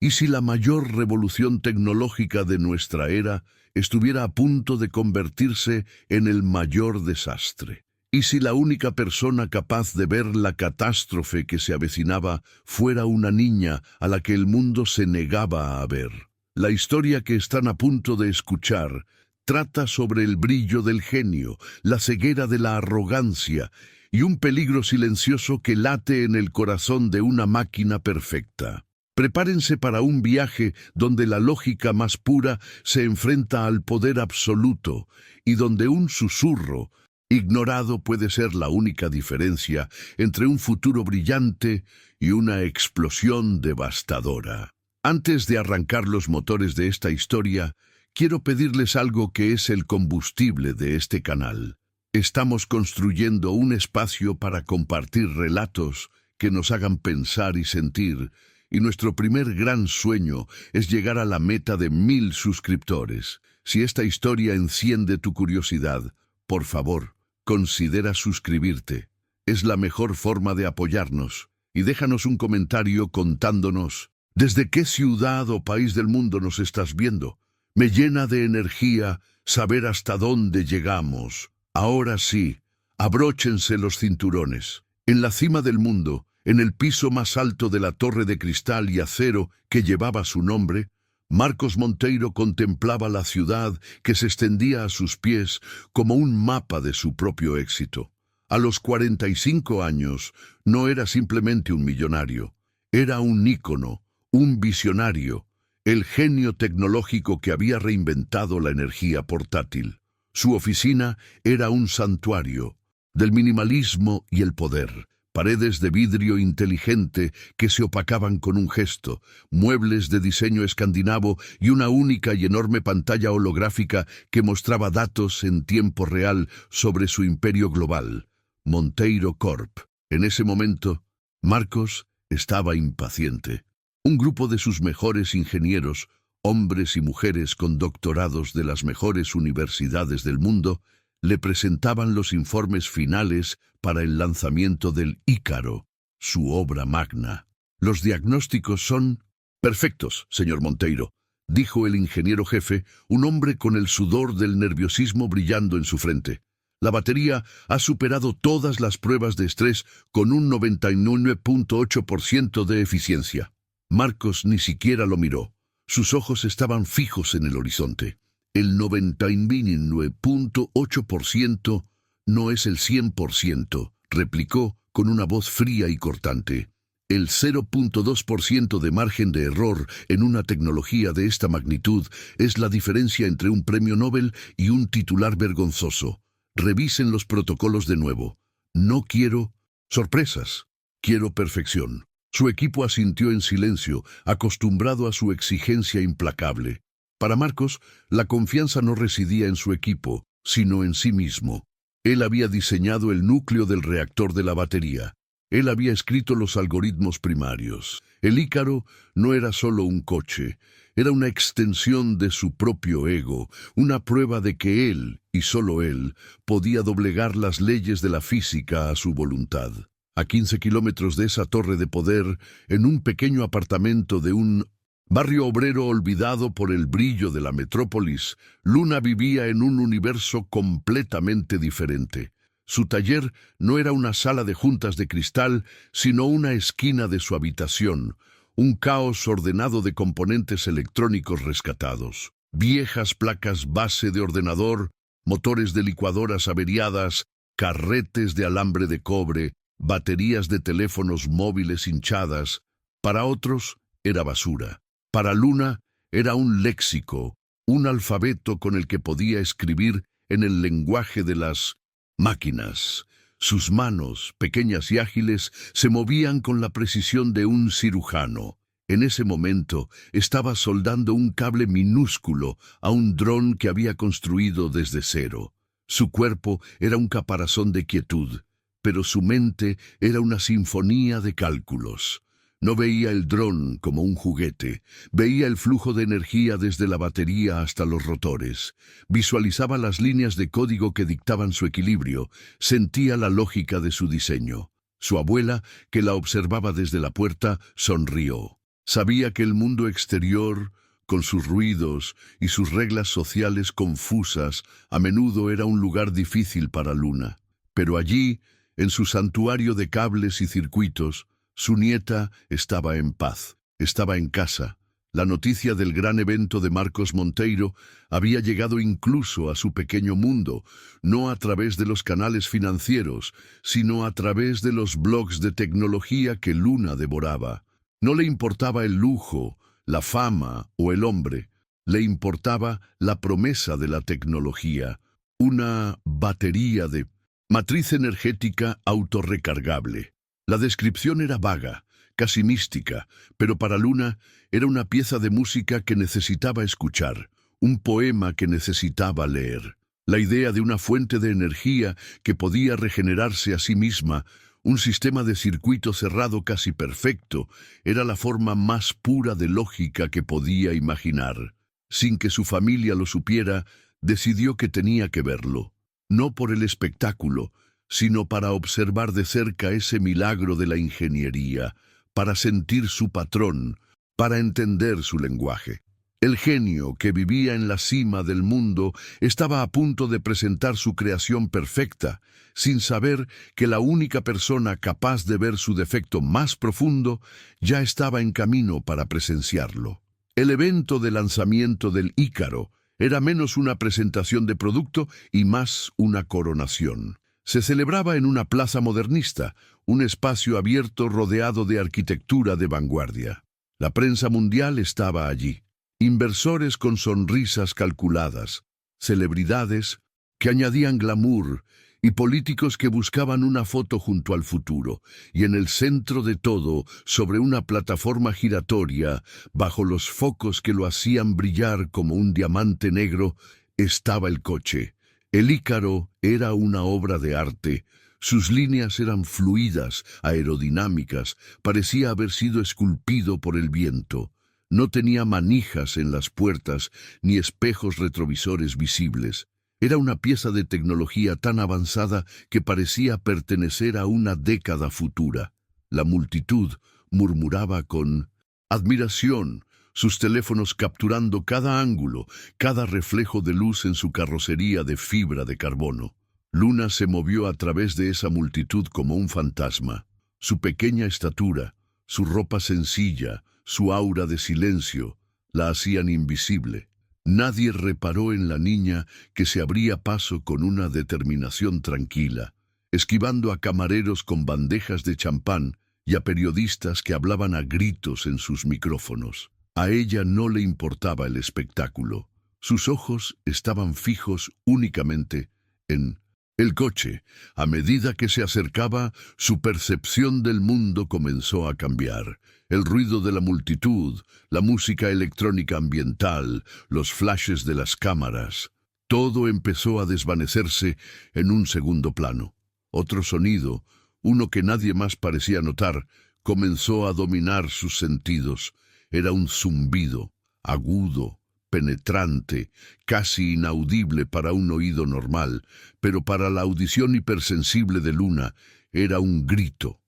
¿Y si la mayor revolución tecnológica de nuestra era estuviera a punto de convertirse en el mayor desastre? ¿Y si la única persona capaz de ver la catástrofe que se avecinaba fuera una niña a la que el mundo se negaba a ver? La historia que están a punto de escuchar trata sobre el brillo del genio, la ceguera de la arrogancia y un peligro silencioso que late en el corazón de una máquina perfecta. Prepárense para un viaje donde la lógica más pura se enfrenta al poder absoluto y donde un susurro ignorado puede ser la única diferencia entre un futuro brillante y una explosión devastadora. Antes de arrancar los motores de esta historia, quiero pedirles algo que es el combustible de este canal. Estamos construyendo un espacio para compartir relatos que nos hagan pensar y sentir, y nuestro primer gran sueño es llegar a la meta de 1000 suscriptores. Si esta historia enciende tu curiosidad, por favor, considera suscribirte. Es la mejor forma de apoyarnos. Y déjanos un comentario contándonos desde qué ciudad o país del mundo nos estás viendo. Me llena de energía saber hasta dónde llegamos. Ahora sí, abróchense los cinturones. En la cima del mundo, en el piso más alto de la torre de cristal y acero que llevaba su nombre, Marcos Monteiro contemplaba la ciudad que se extendía a sus pies como un mapa de su propio éxito. A los 45 años no era simplemente un millonario, era un ícono, un visionario, el genio tecnológico que había reinventado la energía portátil. Su oficina era un santuario del minimalismo y el poder. Paredes de vidrio inteligente que se opacaban con un gesto, muebles de diseño escandinavo y una única y enorme pantalla holográfica que mostraba datos en tiempo real sobre su imperio global, Monteiro Corp. En ese momento, Marcos estaba impaciente. Un grupo de sus mejores ingenieros, hombres y mujeres con doctorados de las mejores universidades del mundo, le presentaban los informes finales para el lanzamiento del Ícaro, su obra magna. Los diagnósticos son perfectos, señor Monteiro, dijo el ingeniero jefe, un hombre con el sudor del nerviosismo brillando en su frente. La batería ha superado todas las pruebas de estrés con un 99.8% de eficiencia. Marcos ni siquiera lo miró. Sus ojos estaban fijos en el horizonte. El 99.8% no es el 100%, replicó con una voz fría y cortante. El 0.2% de margen de error en una tecnología de esta magnitud es la diferencia entre un premio Nobel y un titular vergonzoso. Revisen los protocolos de nuevo. No quiero sorpresas, quiero perfección. Su equipo asintió en silencio, acostumbrado a su exigencia implacable. Para Marcos, la confianza no residía en su equipo, sino en sí mismo. Él había diseñado el núcleo del reactor de la batería. Él había escrito los algoritmos primarios. El Ícaro no era solo un coche, era una extensión de su propio ego, una prueba de que él, y solo él, podía doblegar las leyes de la física a su voluntad. A 15 kilómetros de esa torre de poder, en un pequeño apartamento de un barrio obrero olvidado por el brillo de la metrópolis, Luna vivía en un universo completamente diferente. Su taller no era una sala de juntas de cristal, sino una esquina de su habitación, un caos ordenado de componentes electrónicos rescatados. Viejas placas base de ordenador, motores de licuadoras averiadas, carretes de alambre de cobre, baterías de teléfonos móviles hinchadas. Para otros era basura. Para Luna era un léxico, un alfabeto con el que podía escribir en el lenguaje de las máquinas. Sus manos, pequeñas y ágiles, se movían con la precisión de un cirujano. En ese momento estaba soldando un cable minúsculo a un dron que había construido desde cero. Su cuerpo era un caparazón de quietud, pero su mente era una sinfonía de cálculos. No veía el dron como un juguete, veía el flujo de energía desde la batería hasta los rotores, visualizaba las líneas de código que dictaban su equilibrio, sentía la lógica de su diseño. Su abuela, que la observaba desde la puerta, sonrió. Sabía que el mundo exterior, con sus ruidos y sus reglas sociales confusas, a menudo era un lugar difícil para Luna. Pero allí, en su santuario de cables y circuitos, su nieta estaba en paz, estaba en casa. La noticia del gran evento de Marcos Monteiro había llegado incluso a su pequeño mundo, no a través de los canales financieros, sino a través de los blogs de tecnología que Luna devoraba. No le importaba el lujo, la fama o el hombre, le importaba la promesa de la tecnología, una batería de matriz energética autorrecargable. La descripción era vaga, casi mística, pero para Luna era una pieza de música que necesitaba escuchar, un poema que necesitaba leer. La idea de una fuente de energía que podía regenerarse a sí misma, un sistema de circuito cerrado casi perfecto, era la forma más pura de lógica que podía imaginar. Sin que su familia lo supiera, decidió que tenía que verlo, no por el espectáculo, sino para observar de cerca ese milagro de la ingeniería, para sentir su patrón, para entender su lenguaje. El genio que vivía en la cima del mundo estaba a punto de presentar su creación perfecta, sin saber que la única persona capaz de ver su defecto más profundo ya estaba en camino para presenciarlo. El evento de lanzamiento del Ícaro era menos una presentación de producto y más una coronación. Se celebraba en una plaza modernista, un espacio abierto rodeado de arquitectura de vanguardia. La prensa mundial estaba allí. Inversores con sonrisas calculadas, celebridades que añadían glamour y políticos que buscaban una foto junto al futuro. Y en el centro de todo, sobre una plataforma giratoria, bajo los focos que lo hacían brillar como un diamante negro, estaba el coche. El Ícaro era una obra de arte. Sus líneas eran fluidas, aerodinámicas, parecía haber sido esculpido por el viento. No tenía manijas en las puertas ni espejos retrovisores visibles. Era una pieza de tecnología tan avanzada que parecía pertenecer a una década futura. La multitud murmuraba con admiración, sus teléfonos capturando cada ángulo, cada reflejo de luz en su carrocería de fibra de carbono. Luna se movió a través de esa multitud como un fantasma. Su pequeña estatura, su ropa sencilla, su aura de silencio, la hacían invisible. Nadie reparó en la niña que se abría paso con una determinación tranquila, esquivando a camareros con bandejas de champán y a periodistas que hablaban a gritos en sus micrófonos. A ella no le importaba el espectáculo. Sus ojos estaban fijos únicamente en el coche. A medida que se acercaba, su percepción del mundo comenzó a cambiar. El ruido de la multitud, la música electrónica ambiental, los flashes de las cámaras, todo empezó a desvanecerse en un segundo plano. Otro sonido, uno que nadie más parecía notar, comenzó a dominar sus sentidos. Era un zumbido, agudo, penetrante, casi inaudible para un oído normal, pero para la audición hipersensible de Luna era un grito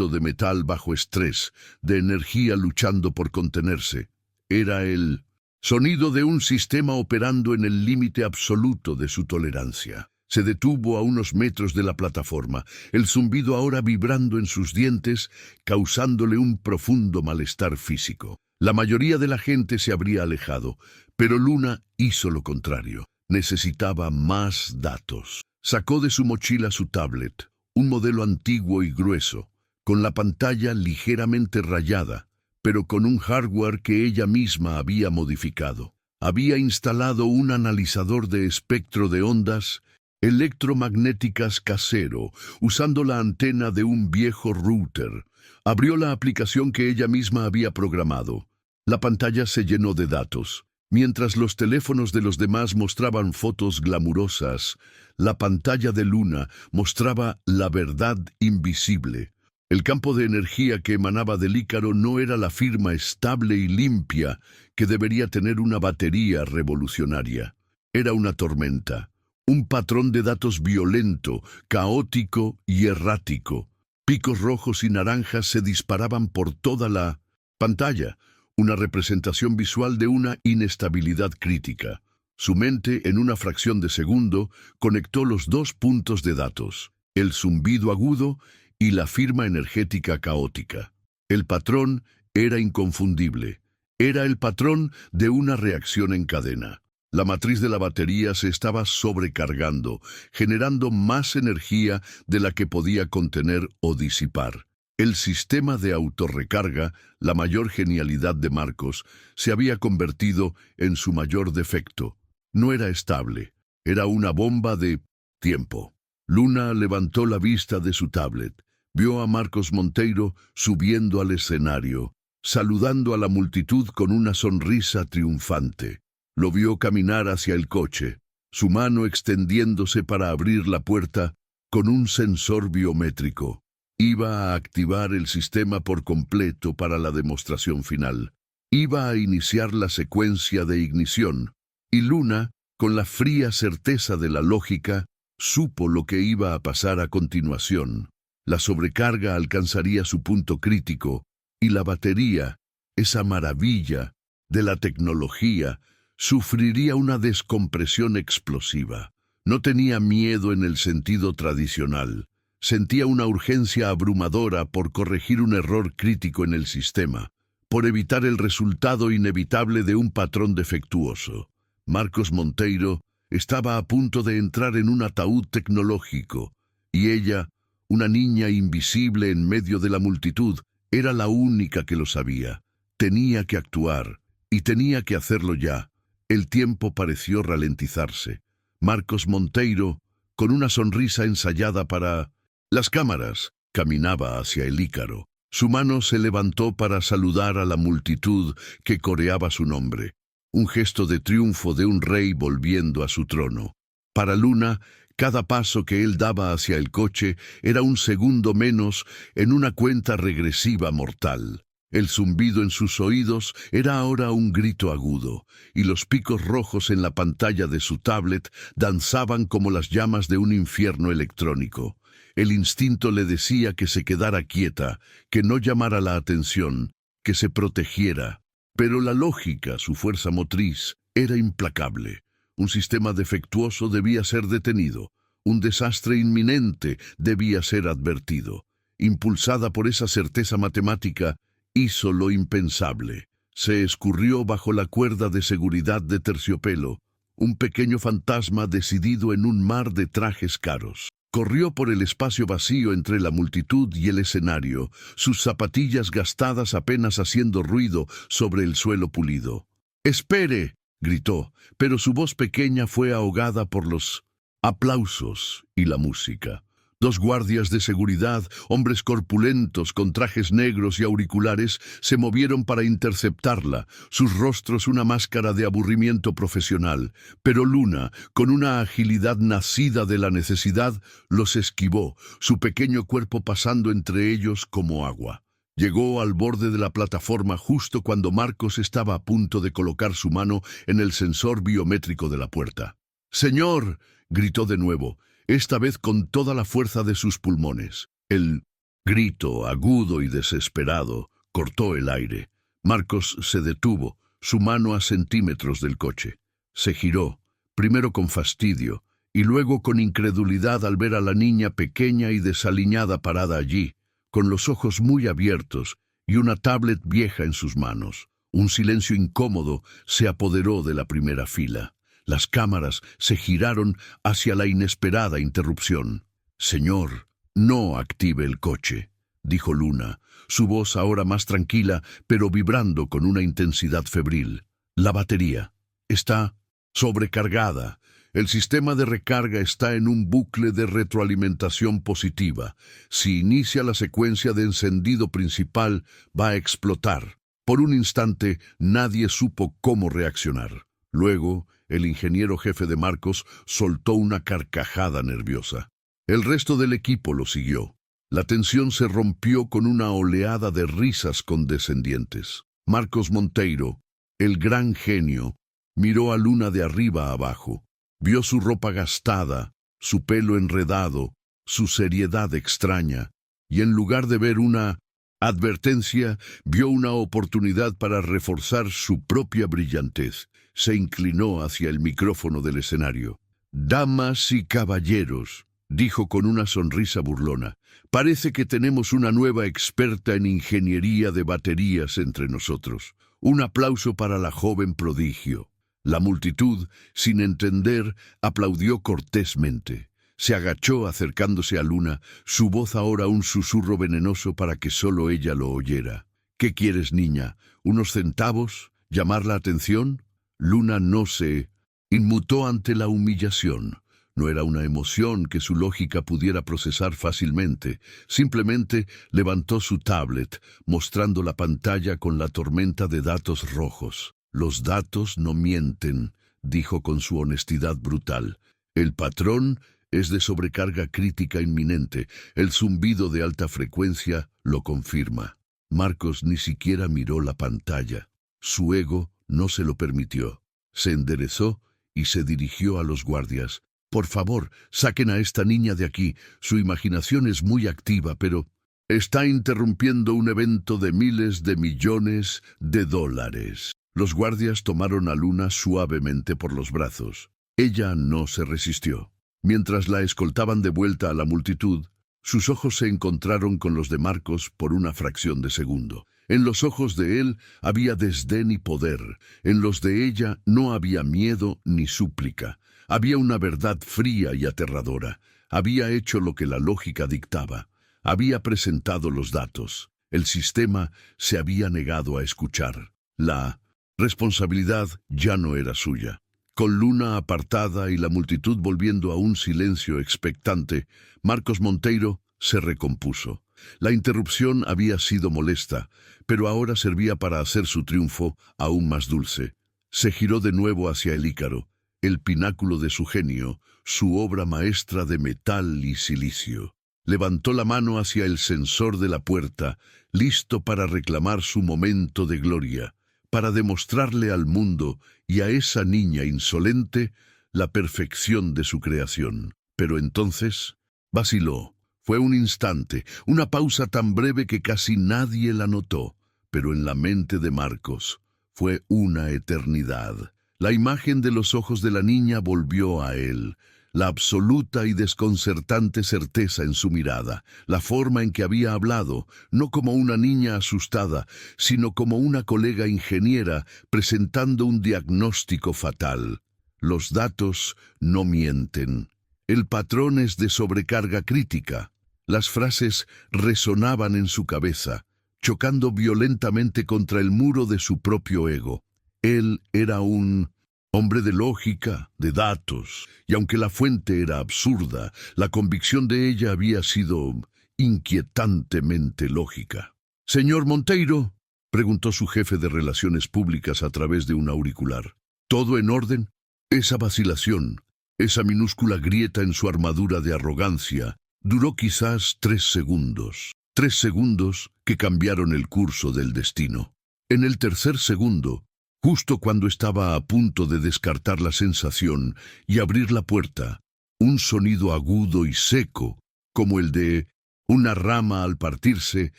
de metal bajo estrés, de energía luchando por contenerse. Era el sonido de un sistema operando en el límite absoluto de su tolerancia. Se detuvo a unos metros de la plataforma, el zumbido ahora vibrando en sus dientes, causándole un profundo malestar físico. La mayoría de la gente se habría alejado, pero Luna hizo lo contrario. Necesitaba más datos. Sacó de su mochila su tablet, un modelo antiguo y grueso, con la pantalla ligeramente rayada, pero con un hardware que ella misma había modificado. Había instalado un analizador de espectro de ondas electromagnéticas casero, usando la antena de un viejo router. Abrió la aplicación que ella misma había programado. La pantalla se llenó de datos. Mientras los teléfonos de los demás mostraban fotos glamurosas, la pantalla de Luna mostraba la verdad invisible. El campo de energía que emanaba del Ícaro no era la firma estable y limpia que debería tener una batería revolucionaria. Era una tormenta, un patrón de datos violento, caótico y errático. Picos rojos y naranjas se disparaban por toda la Pantalla, una representación visual de una inestabilidad crítica. Su mente, en una fracción de segundo, conectó los dos puntos de datos, el zumbido agudo y la firma energética caótica. El patrón era inconfundible. Era el patrón de una reacción en cadena. La matriz de la batería se estaba sobrecargando, generando más energía de la que podía contener o disipar. El sistema de autorrecarga, la mayor genialidad de Marcos, se había convertido en su mayor defecto. No era estable, era una bomba de tiempo. Luna levantó la vista de su tablet. Vio a Marcos Monteiro subiendo al escenario, saludando a la multitud con una sonrisa triunfante. Lo vio caminar hacia el coche, su mano extendiéndose para abrir la puerta con un sensor biométrico. Iba a activar el sistema por completo para la demostración final. Iba a iniciar la secuencia de ignición, y Luna, con la fría certeza de la lógica, supo lo que iba a pasar a continuación. La sobrecarga alcanzaría su punto crítico, y la batería, esa maravilla de la tecnología, sufriría una descompresión explosiva. No tenía miedo en el sentido tradicional. Sentía una urgencia abrumadora por corregir un error crítico en el sistema, por evitar el resultado inevitable de un patrón defectuoso. Marcos Monteiro estaba a punto de entrar en un ataúd tecnológico, y ella, una niña invisible en medio de la multitud, era la única que lo sabía. Tenía que actuar, y tenía que hacerlo ya. El tiempo pareció ralentizarse. Marcos Monteiro, con una sonrisa ensayada para las cámaras, caminaba hacia el Ícaro. Su mano se levantó para saludar a la multitud que coreaba su nombre. Un gesto de triunfo de un rey volviendo a su trono. Para Luna, cada paso que él daba hacia el coche era un segundo menos en una cuenta regresiva mortal. El zumbido en sus oídos era ahora un grito agudo, y los picos rojos en la pantalla de su tablet danzaban como las llamas de un infierno electrónico. El instinto le decía que se quedara quieta, que no llamara la atención, que se protegiera. Pero la lógica, su fuerza motriz, era implacable. Un sistema defectuoso debía ser detenido. Un desastre inminente debía ser advertido. Impulsada por esa certeza matemática, hizo lo impensable. Se escurrió bajo la cuerda de seguridad de terciopelo, un pequeño fantasma decidido en un mar de trajes caros. Corrió por el espacio vacío entre la multitud y el escenario, sus zapatillas gastadas apenas haciendo ruido sobre el suelo pulido. «¡Espere!», gritó, pero su voz pequeña fue ahogada por los aplausos y la música. Dos guardias de seguridad, hombres corpulentos con trajes negros y auriculares, se movieron para interceptarla, sus rostros una máscara de aburrimiento profesional. Pero Luna, con una agilidad nacida de la necesidad, los esquivó, su pequeño cuerpo pasando entre ellos como agua. Llegó al borde de la plataforma justo cuando Marcos estaba a punto de colocar su mano en el sensor biométrico de la puerta. «¡Señor!», gritó de nuevo, esta vez con toda la fuerza de sus pulmones. El grito, agudo y desesperado, cortó el aire. Marcos se detuvo, su mano a centímetros del coche. Se giró, primero con fastidio, y luego con incredulidad al ver a la niña pequeña y desaliñada parada allí, con los ojos muy abiertos y una tablet vieja en sus manos. Un silencio incómodo se apoderó de la primera fila. Las cámaras se giraron hacia la inesperada interrupción. «Señor, no active el coche», dijo Luna, su voz ahora más tranquila, pero vibrando con una intensidad febril. «La batería está sobrecargada. El sistema de recarga está en un bucle de retroalimentación positiva. Si inicia la secuencia de encendido principal, va a explotar». Por un instante, nadie supo cómo reaccionar. Luego, el ingeniero jefe de Marcos soltó una carcajada nerviosa. El resto del equipo lo siguió. La tensión se rompió con una oleada de risas condescendientes. Marcos Monteiro, el gran genio, miró a Luna de arriba a abajo. Vio su ropa gastada, su pelo enredado, su seriedad extraña, y en lugar de ver una Advertencia vio una oportunidad para reforzar su propia brillantez. Se inclinó hacia el micrófono del escenario. «Damas y caballeros», dijo con una sonrisa burlona, «parece que tenemos una nueva experta en ingeniería de baterías entre nosotros. Un aplauso para la joven prodigio». La multitud, sin entender, aplaudió cortésmente. Se agachó acercándose a Luna, su voz ahora un susurro venenoso para que solo ella lo oyera. «¿Qué quieres, niña? ¿Unos centavos? ¿Llamar la atención?» Luna no se inmutó ante la humillación. No era una emoción que su lógica pudiera procesar fácilmente. Simplemente levantó su tablet, mostrando la pantalla con la tormenta de datos rojos. «Los datos no mienten», dijo con su honestidad brutal. «El patrón es de sobrecarga crítica inminente. El zumbido de alta frecuencia lo confirma». Marcos ni siquiera miró la pantalla. Su ego no se lo permitió. Se enderezó y se dirigió a los guardias. «Por favor, saquen a esta niña de aquí. Su imaginación es muy activa, pero está interrumpiendo un evento de miles de millones de dólares». Los guardias tomaron a Luna suavemente por los brazos. Ella no se resistió. Mientras la escoltaban de vuelta a la multitud, sus ojos se encontraron con los de Marcos por una fracción de segundo. En los ojos de él había desdén y poder. En los de ella no había miedo ni súplica. Había una verdad fría y aterradora. Había hecho lo que la lógica dictaba. Había presentado los datos. El sistema se había negado a escuchar. La responsabilidad ya no era suya. Con Luna apartada y la multitud volviendo a un silencio expectante, Marcos Monteiro se recompuso. La interrupción había sido molesta, pero ahora servía para hacer su triunfo aún más dulce. Se giró de nuevo hacia el Ícaro, el pináculo de su genio, su obra maestra de metal y silicio. Levantó la mano hacia el sensor de la puerta, listo para reclamar su momento de gloria, para demostrarle al mundo y a esa niña insolente la perfección de su creación. Pero entonces vaciló. Fue un instante, una pausa tan breve que casi nadie la notó, pero en la mente de Marcos fue una eternidad. La imagen de los ojos de la niña volvió a él, la absoluta y desconcertante certeza en su mirada, la forma en que había hablado, no como una niña asustada, sino como una colega ingeniera presentando un diagnóstico fatal. Los datos no mienten. El patrón es de sobrecarga crítica. Las frases resonaban en su cabeza, chocando violentamente contra el muro de su propio ego. Él era un hombre de lógica, de datos, y aunque la fuente era absurda, la convicción de ella había sido inquietantemente lógica. «Señor Monteiro», preguntó su jefe de relaciones públicas a través de un auricular, «¿todo en orden?» Esa vacilación, esa minúscula grieta en su armadura de arrogancia, duró quizás 3 segundos. 3 segundos que cambiaron el curso del destino. En el tercer segundo, justo cuando estaba a punto de descartar la sensación y abrir la puerta, un sonido agudo y seco, como el de una rama al partirse,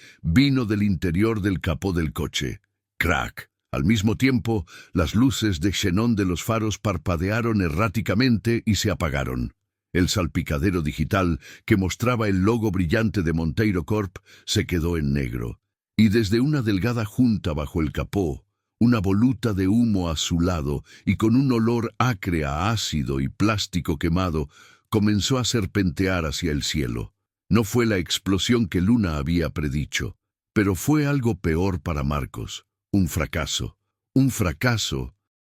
vino del interior del capó del coche. ¡Crack! Al mismo tiempo, las luces de xenón de los faros parpadearon erráticamente y se apagaron. El salpicadero digital, que mostraba el logo brillante de Monteiro Corp, se quedó en negro, y desde una delgada junta bajo el capó, una voluta de humo azulado y con un olor acre a ácido y plástico quemado, comenzó a serpentear hacia el cielo. No fue la explosión que Luna había predicho, pero fue algo peor para Marcos. Un fracaso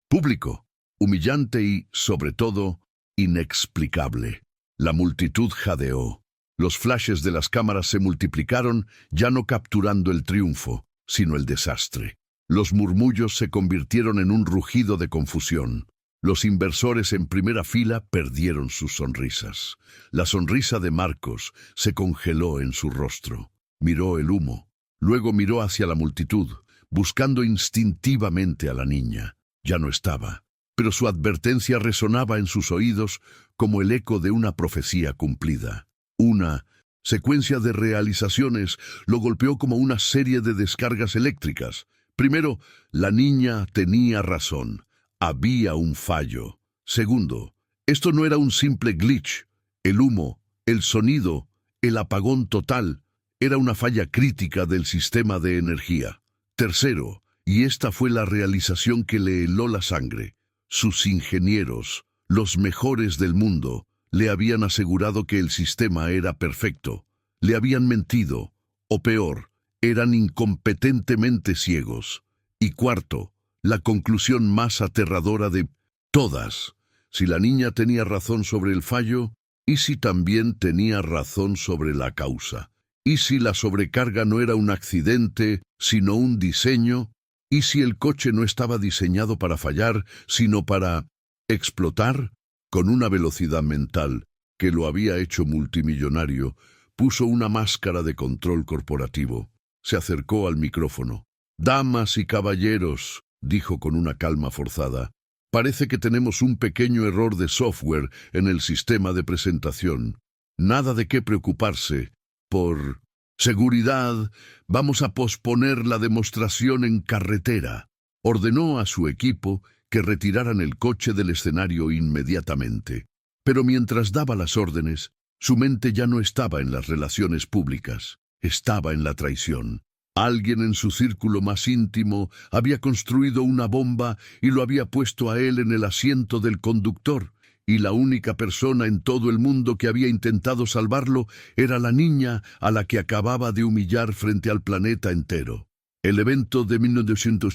público, humillante y, sobre todo, inexplicable. La multitud jadeó. Los flashes de las cámaras se multiplicaron, ya no capturando el triunfo, sino el desastre. Los murmullos se convirtieron en un rugido de confusión. Los inversores en primera fila perdieron sus sonrisas. La sonrisa de Marcos se congeló en su rostro. Miró el humo. Luego miró hacia la multitud, buscando instintivamente a la niña. Ya no estaba, pero su advertencia resonaba en sus oídos como el eco de una profecía cumplida. Una secuencia de realizaciones lo golpeó como una serie de descargas eléctricas. Primero, la niña tenía razón. Había un fallo. Segundo, esto no era un simple glitch. El humo, el sonido, el apagón total, era una falla crítica del sistema de energía. Tercero, y esta fue la realización que le heló la sangre, sus ingenieros, los mejores del mundo, le habían asegurado que el sistema era perfecto. Le habían mentido, o peor, eran incompetentemente ciegos. Y cuarto, la conclusión más aterradora de todas. Si la niña tenía razón sobre el fallo, y si también tenía razón sobre la causa. Y si la sobrecarga no era un accidente, sino un diseño. Y si el coche no estaba diseñado para fallar, sino para explotar. Con una velocidad mental que lo había hecho multimillonario, puso una máscara de control corporativo. Se acercó al micrófono. «Damas y caballeros», dijo con una calma forzada, «parece que tenemos un pequeño error de software en el sistema de presentación. Nada de qué preocuparse. Por seguridad, vamos a posponer la demostración en carretera». Ordenó a su equipo que retiraran el coche del escenario inmediatamente. Pero mientras daba las órdenes, su mente ya no estaba en las relaciones públicas, estaba en la traición. Alguien en su círculo más íntimo había construido una bomba y lo había puesto a él en el asiento del conductor, y la única persona en todo el mundo que había intentado salvarlo era la niña a la que acababa de humillar frente al planeta entero. El evento de 1900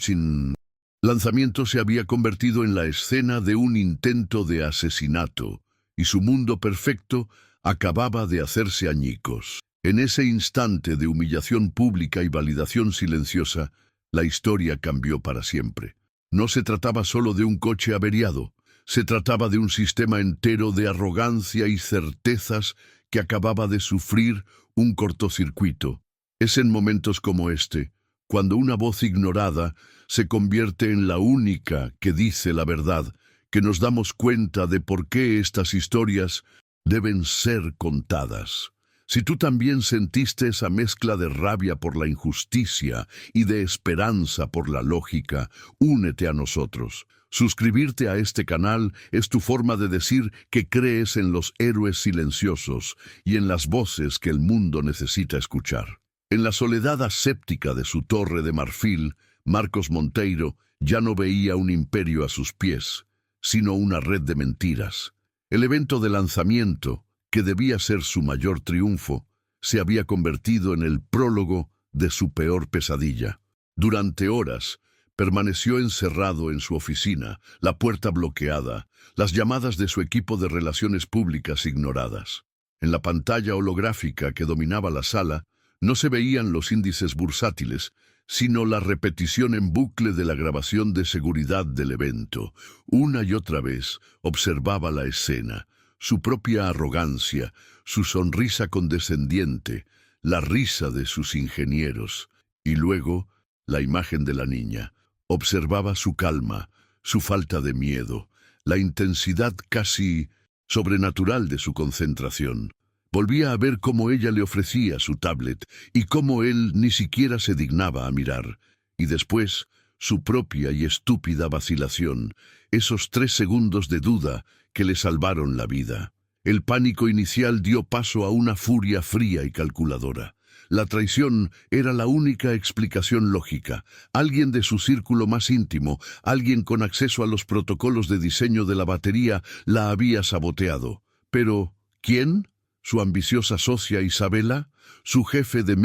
lanzamiento se había convertido en la escena de un intento de asesinato, y su mundo perfecto acababa de hacerse añicos. En ese instante de humillación pública y validación silenciosa, la historia cambió para siempre. No se trataba solo de un coche averiado, se trataba de un sistema entero de arrogancia y certezas que acababa de sufrir un cortocircuito. Es en momentos como este, cuando una voz ignorada se convierte en la única que dice la verdad, que nos damos cuenta de por qué estas historias deben ser contadas. Si tú también sentiste esa mezcla de rabia por la injusticia y de esperanza por la lógica, únete a nosotros. Suscribirte a este canal es tu forma de decir que crees en los héroes silenciosos y en las voces que el mundo necesita escuchar. En la soledad aséptica de su torre de marfil, Marcos Monteiro ya no veía un imperio a sus pies, sino una red de mentiras. El evento de lanzamiento, que debía ser su mayor triunfo, se había convertido en el prólogo de su peor pesadilla. Durante horas, permaneció encerrado en su oficina, la puerta bloqueada, las llamadas de su equipo de relaciones públicas ignoradas. En la pantalla holográfica que dominaba la sala, no se veían los índices bursátiles, sino la repetición en bucle de la grabación de seguridad del evento. Una y otra vez observaba la escena, su propia arrogancia, su sonrisa condescendiente, la risa de sus ingenieros, y luego la imagen de la niña. Observaba su calma, su falta de miedo, la intensidad casi sobrenatural de su concentración. Volvía a ver cómo ella le ofrecía su tablet y cómo él ni siquiera se dignaba a mirar. Y después, su propia y estúpida vacilación, esos 3 segundos de duda que le salvaron la vida. El pánico inicial dio paso a una furia fría y calculadora. La traición era la única explicación lógica. Alguien de su círculo más íntimo, alguien con acceso a los protocolos de diseño de la batería, la había saboteado. Pero, ¿quién? ¿Su ambiciosa socia Isabela? ¿Su jefe de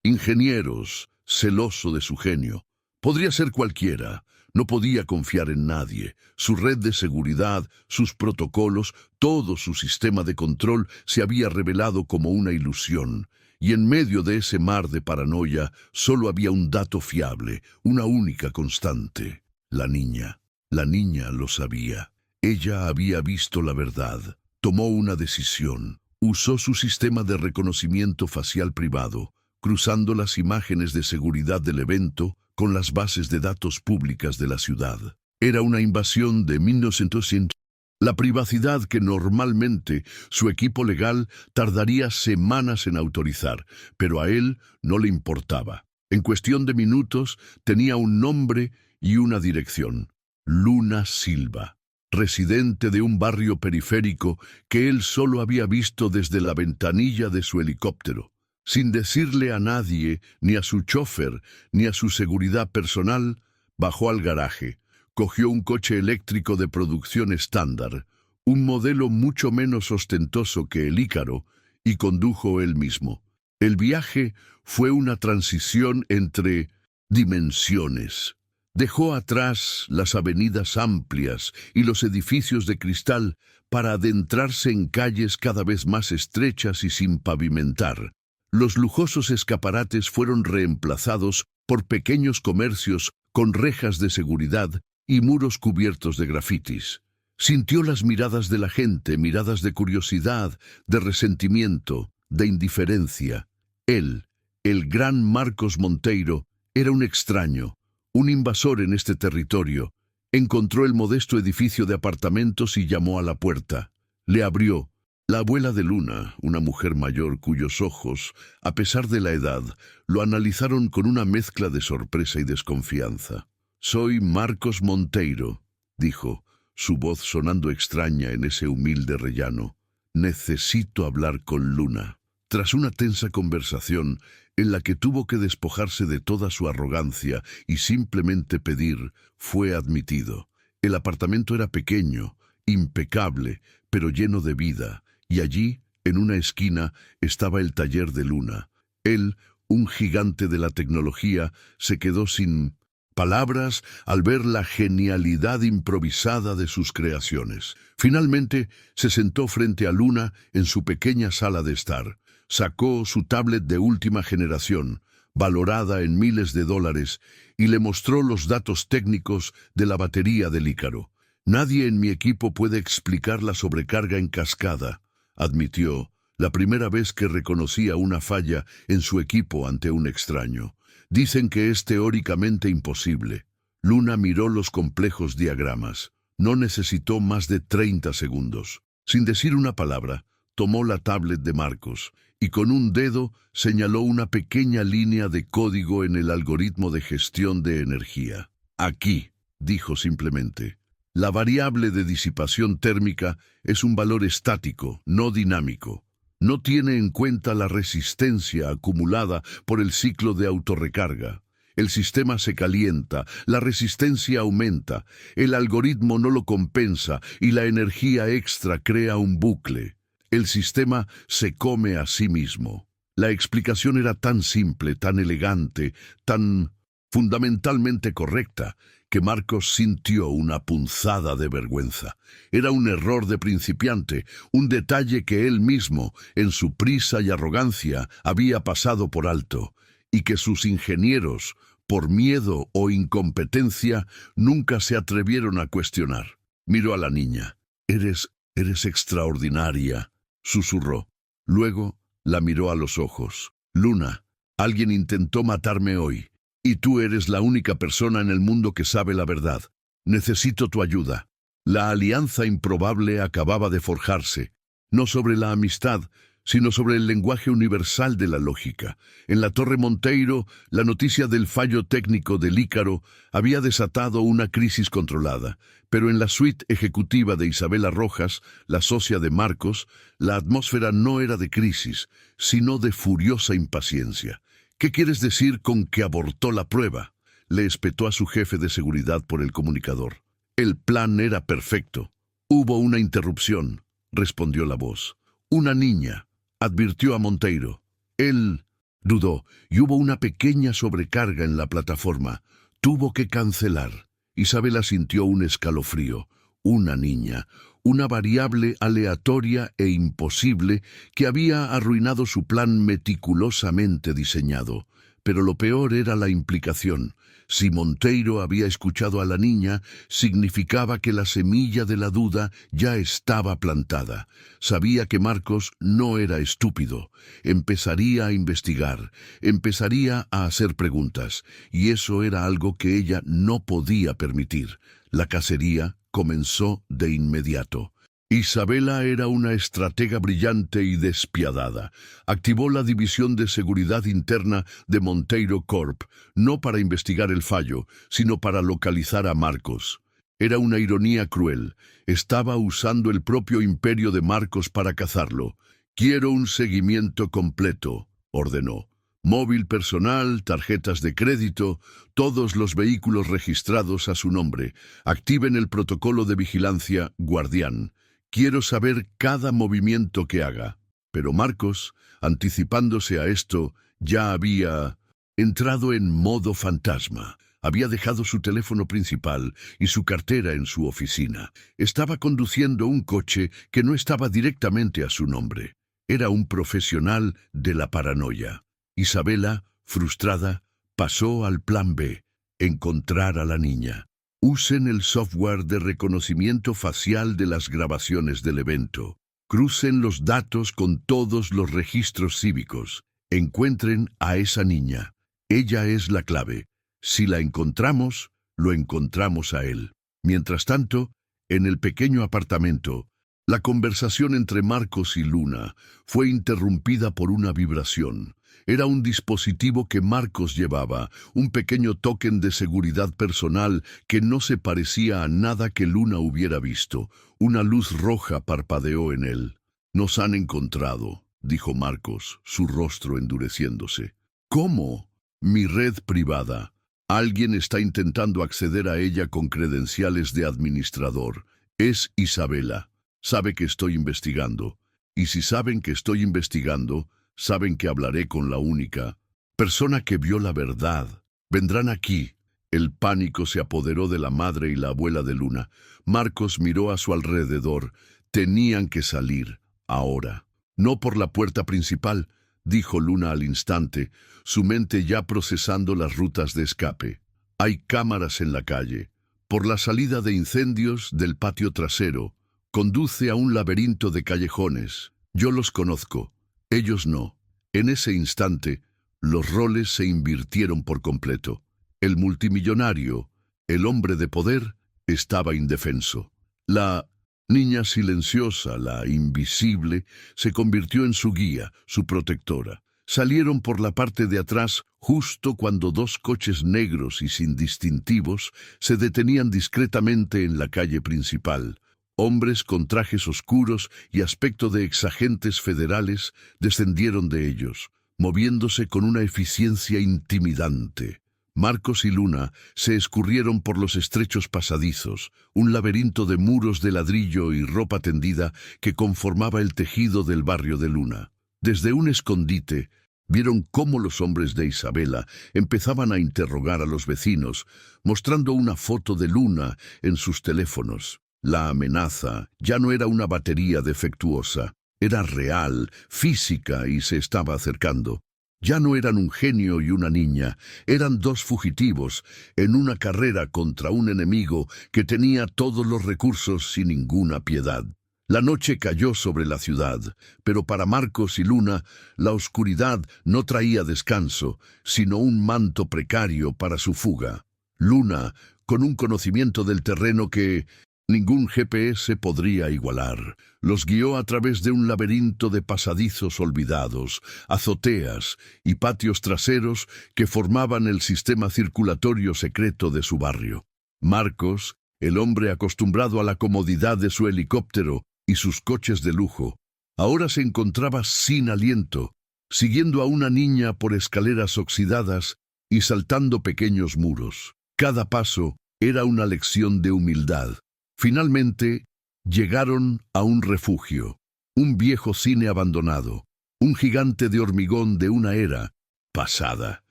ingenieros, celoso de su genio? Podría ser cualquiera. No podía confiar en nadie. Su red de seguridad, sus protocolos, todo su sistema de control se había revelado como una ilusión. Y en medio de ese mar de paranoia, solo había un dato fiable, una única constante. La niña. La niña lo sabía. Ella había visto la verdad. Tomó una decisión. Usó su sistema de reconocimiento facial privado, cruzando las imágenes de seguridad del evento con las bases de datos públicas de la ciudad. Era una invasión de 1900. La privacidad que normalmente su equipo legal tardaría semanas en autorizar, pero a él no le importaba. En cuestión de minutos tenía un nombre y una dirección: Luna Silva, residente de un barrio periférico que él solo había visto desde la ventanilla de su helicóptero. Sin decirle a nadie, ni a su chofer, ni a su seguridad personal, bajó al garaje, cogió un coche eléctrico de producción estándar, un modelo mucho menos ostentoso que el Ícaro, y condujo él mismo. El viaje fue una transición entre dimensiones. Dejó atrás las avenidas amplias y los edificios de cristal para adentrarse en calles cada vez más estrechas y sin pavimentar. Los lujosos escaparates fueron reemplazados por pequeños comercios con rejas de seguridad y muros cubiertos de grafitis. Sintió las miradas de la gente, miradas de curiosidad, de resentimiento, de indiferencia. Él, el gran Marcos Monteiro, era un extraño, un invasor en este territorio. Encontró el modesto edificio de apartamentos y llamó a la puerta. Le abrió la abuela de Luna, una mujer mayor cuyos ojos, a pesar de la edad, lo analizaron con una mezcla de sorpresa y desconfianza. «Soy Marcos Monteiro», dijo, su voz sonando extraña en ese humilde rellano. «Necesito hablar con Luna». Tras una tensa conversación en la que tuvo que despojarse de toda su arrogancia y simplemente pedir, fue admitido. El apartamento era pequeño, impecable, pero lleno de vida, y allí, en una esquina, estaba el taller de Luna. Él, un gigante de la tecnología, se quedó sin palabras al ver la genialidad improvisada de sus creaciones. Finalmente, se sentó frente a Luna en su pequeña sala de estar. Sacó su tablet de última generación, valorada en miles de dólares, y le mostró los datos técnicos de la batería del Ícaro. «Nadie en mi equipo puede explicar la sobrecarga en cascada», admitió, la primera vez que reconocía una falla en su equipo ante un extraño. «Dicen que es teóricamente imposible». Luna miró los complejos diagramas. No necesitó más de 30 segundos. Sin decir una palabra, tomó la tablet de Marcos y con un dedo señaló una pequeña línea de código en el algoritmo de gestión de energía. «Aquí», dijo simplemente. «La variable de disipación térmica es un valor estático, no dinámico. No tiene en cuenta la resistencia acumulada por el ciclo de autorrecarga. El sistema se calienta, la resistencia aumenta, el algoritmo no lo compensa y la energía extra crea un bucle. El sistema se come a sí mismo». La explicación era tan simple, tan elegante, tan fundamentalmente correcta, que Marcos sintió una punzada de vergüenza. Era un error de principiante, un detalle que él mismo, en su prisa y arrogancia, había pasado por alto, y que sus ingenieros, por miedo o incompetencia, nunca se atrevieron a cuestionar. Miró a la niña. Eres extraordinaria», susurró. Luego la miró a los ojos. «Luna, alguien intentó matarme hoy. Y tú eres la única persona en el mundo que sabe la verdad. Necesito tu ayuda». La alianza improbable acababa de forjarse, no sobre la amistad, sino sobre el lenguaje universal de la lógica. En la Torre Monteiro, la noticia del fallo técnico del Ícaro había desatado una crisis controlada, pero en la suite ejecutiva de Isabela Rojas, la socia de Marcos, la atmósfera no era de crisis, sino de furiosa impaciencia. «¿Qué quieres decir con que abortó la prueba?», le espetó a su jefe de seguridad por el comunicador. «El plan era perfecto». «Hubo una interrupción», respondió la voz. «Una niña», advirtió a Monteiro. Él dudó y hubo una pequeña sobrecarga en la plataforma. Tuvo que cancelar. Isabela sintió un escalofrío. Una niña, una variable aleatoria e imposible que había arruinado su plan meticulosamente diseñado. Pero lo peor era la implicación. Si Monteiro había escuchado a la niña, significaba que la semilla de la duda ya estaba plantada. Sabía que Marcos no era estúpido. Empezaría a investigar, empezaría a hacer preguntas, y eso era algo que ella no podía permitir. La cacería comenzó de inmediato. Isabela era una estratega brillante y despiadada. Activó la División de Seguridad Interna de Monteiro Corp, no para investigar el fallo, sino para localizar a Marcos. Era una ironía cruel. Estaba usando el propio imperio de Marcos para cazarlo. «Quiero un seguimiento completo», ordenó. Móvil personal, tarjetas de crédito, todos los vehículos registrados a su nombre. Activen el protocolo de vigilancia Guardián. Quiero saber cada movimiento que haga. Pero Marcos, anticipándose a esto, ya había entrado en modo fantasma. Había dejado su teléfono principal y su cartera en su oficina. Estaba conduciendo un coche que no estaba directamente a su nombre. Era un profesional de la paranoia. Isabela, frustrada, pasó al plan B, encontrar a la niña. Usen el software de reconocimiento facial de las grabaciones del evento. Crucen los datos con todos los registros cívicos. Encuentren a esa niña. Ella es la clave. Si la encontramos, lo encontramos a él. Mientras tanto, en el pequeño apartamento, la conversación entre Marcos y Luna fue interrumpida por una vibración. Era un dispositivo que Marcos llevaba, un pequeño token de seguridad personal que no se parecía a nada que Luna hubiera visto. Una luz roja parpadeó en él. «Nos han encontrado», dijo Marcos, su rostro endureciéndose. «¿Cómo?» «Mi red privada. Alguien está intentando acceder a ella con credenciales de administrador. Es Isabela. Sabe que estoy investigando. Y si saben que estoy investigando, saben que hablaré con la única persona que vio la verdad. Vendrán aquí». El pánico se apoderó de la madre y la abuela de Luna. Marcos miró a su alrededor. Tenían que salir, ahora. «No por la puerta principal», dijo Luna al instante, su mente ya procesando las rutas de escape. «Hay cámaras en la calle. Por la salida de incendios del patio trasero. Conduce a un laberinto de callejones. Yo los conozco. Ellos no». En ese instante, los roles se invirtieron por completo. El multimillonario, el hombre de poder, estaba indefenso. La niña silenciosa, la invisible, se convirtió en su guía, su protectora. Salieron por la parte de atrás justo cuando dos coches negros y sin distintivos se detenían discretamente en la calle principal. Hombres con trajes oscuros y aspecto de exagentes federales descendieron de ellos, moviéndose con una eficiencia intimidante. Marcos y Luna se escurrieron por los estrechos pasadizos, un laberinto de muros de ladrillo y ropa tendida que conformaba el tejido del barrio de Luna. Desde un escondite, vieron cómo los hombres de Isabela empezaban a interrogar a los vecinos, mostrando una foto de Luna en sus teléfonos. La amenaza ya no era una batería defectuosa, era real, física y se estaba acercando. Ya no eran un genio y una niña, eran dos fugitivos en una carrera contra un enemigo que tenía todos los recursos sin ninguna piedad. La noche cayó sobre la ciudad, pero para Marcos y Luna, la oscuridad no traía descanso, sino un manto precario para su fuga. Luna, con un conocimiento del terreno que ningún GPS podría igualar, los guió a través de un laberinto de pasadizos olvidados, azoteas y patios traseros que formaban el sistema circulatorio secreto de su barrio. Marcos, el hombre acostumbrado a la comodidad de su helicóptero y sus coches de lujo, ahora se encontraba sin aliento, siguiendo a una niña por escaleras oxidadas y saltando pequeños muros. Cada paso era una lección de humildad. Finalmente, llegaron a un refugio, un viejo cine abandonado, un gigante de hormigón de una era pasada,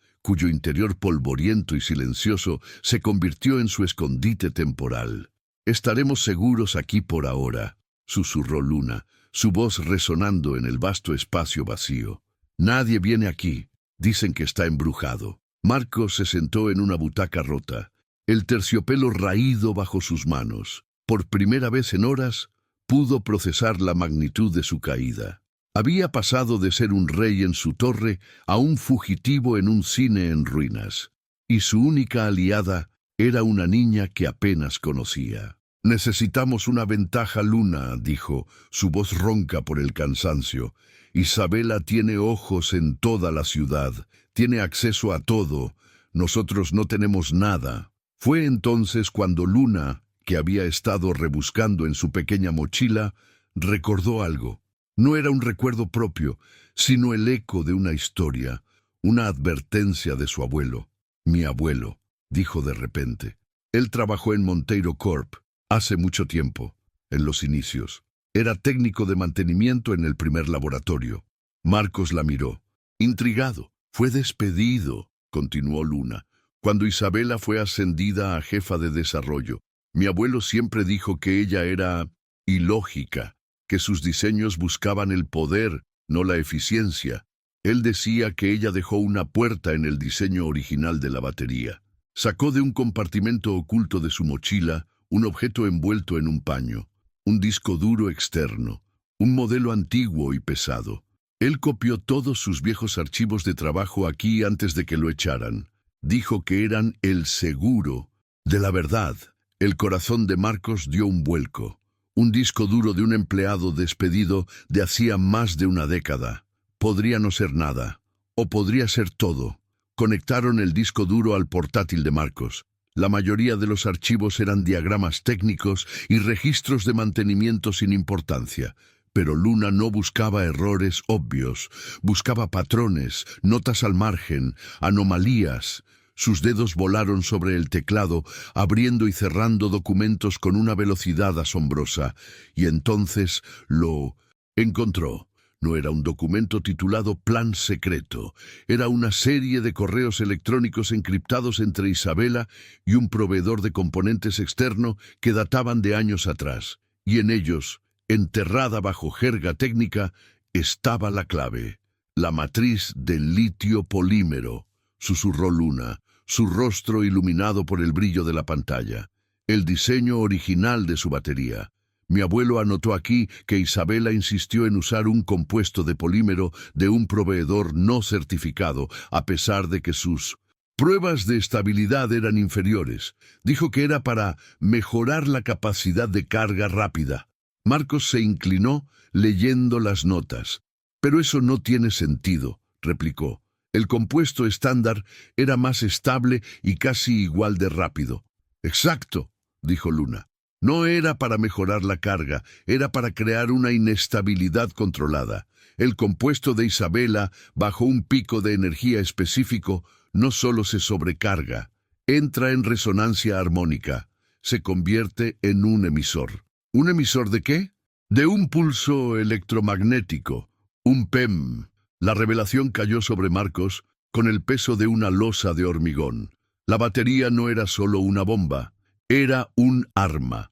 cuyo interior polvoriento y silencioso se convirtió en su escondite temporal. «Estaremos seguros aquí por ahora», susurró Luna, su voz resonando en el vasto espacio vacío. «Nadie viene aquí. Dicen que está embrujado». Marcos se sentó en una butaca rota, el terciopelo raído bajo sus manos. Por primera vez en horas, pudo procesar la magnitud de su caída. Había pasado de ser un rey en su torre a un fugitivo en un cine en ruinas, y su única aliada era una niña que apenas conocía. Necesitamos una ventaja, Luna, dijo, su voz ronca por el cansancio. Isabela tiene ojos en toda la ciudad, tiene acceso a todo. Nosotros no tenemos nada. Fue entonces cuando Luna, que había estado rebuscando en su pequeña mochila, recordó algo. No era un recuerdo propio, sino el eco de una historia, una advertencia de su abuelo. Mi abuelo, dijo de repente. Él trabajó en Monteiro Corp hace mucho tiempo, en los inicios. Era técnico de mantenimiento en el primer laboratorio. Marcos la miró. Intrigado. Fue despedido, continuó Luna, cuando Isabela fue ascendida a jefa de desarrollo. Mi abuelo siempre dijo que ella era ilógica, que sus diseños buscaban el poder, no la eficiencia. Él decía que ella dejó una puerta en el diseño original de la batería. Sacó de un compartimento oculto de su mochila un objeto envuelto en un paño, un disco duro externo, un modelo antiguo y pesado. Él copió todos sus viejos archivos de trabajo aquí antes de que lo echaran. Dijo que eran el seguro de la verdad. El corazón de Marcos dio un vuelco. Un disco duro de un empleado despedido de hacía más de una década. Podría no ser nada, o podría ser todo. Conectaron el disco duro al portátil de Marcos. La mayoría de los archivos eran diagramas técnicos y registros de mantenimiento sin importancia. Pero Luna no buscaba errores obvios, buscaba patrones, notas al margen, anomalías. Sus dedos volaron sobre el teclado, abriendo y cerrando documentos con una velocidad asombrosa, y entonces lo encontró. No era un documento titulado Plan Secreto, era una serie de correos electrónicos encriptados entre Isabela y un proveedor de componentes externo que databan de años atrás, y en ellos, enterrada bajo jerga técnica, estaba la clave, la matriz del litio polímero, susurró Luna, su rostro iluminado por el brillo de la pantalla, el diseño original de su batería. Mi abuelo anotó aquí que Isabela insistió en usar un compuesto de polímero de un proveedor no certificado, a pesar de que sus pruebas de estabilidad eran inferiores. Dijo que era para mejorar la capacidad de carga rápida. Marcos se inclinó leyendo las notas. Pero eso no tiene sentido, replicó. El compuesto estándar era más estable y casi igual de rápido. Exacto, dijo Luna. No era para mejorar la carga, era para crear una inestabilidad controlada. El compuesto de Isabela, bajo un pico de energía específico, no solo se sobrecarga, entra en resonancia armónica, se convierte en un emisor. ¿Un emisor de qué? De un pulso electromagnético, un PEM. La revelación cayó sobre Marcos con el peso de una losa de hormigón. La batería no era solo una bomba. Era un arma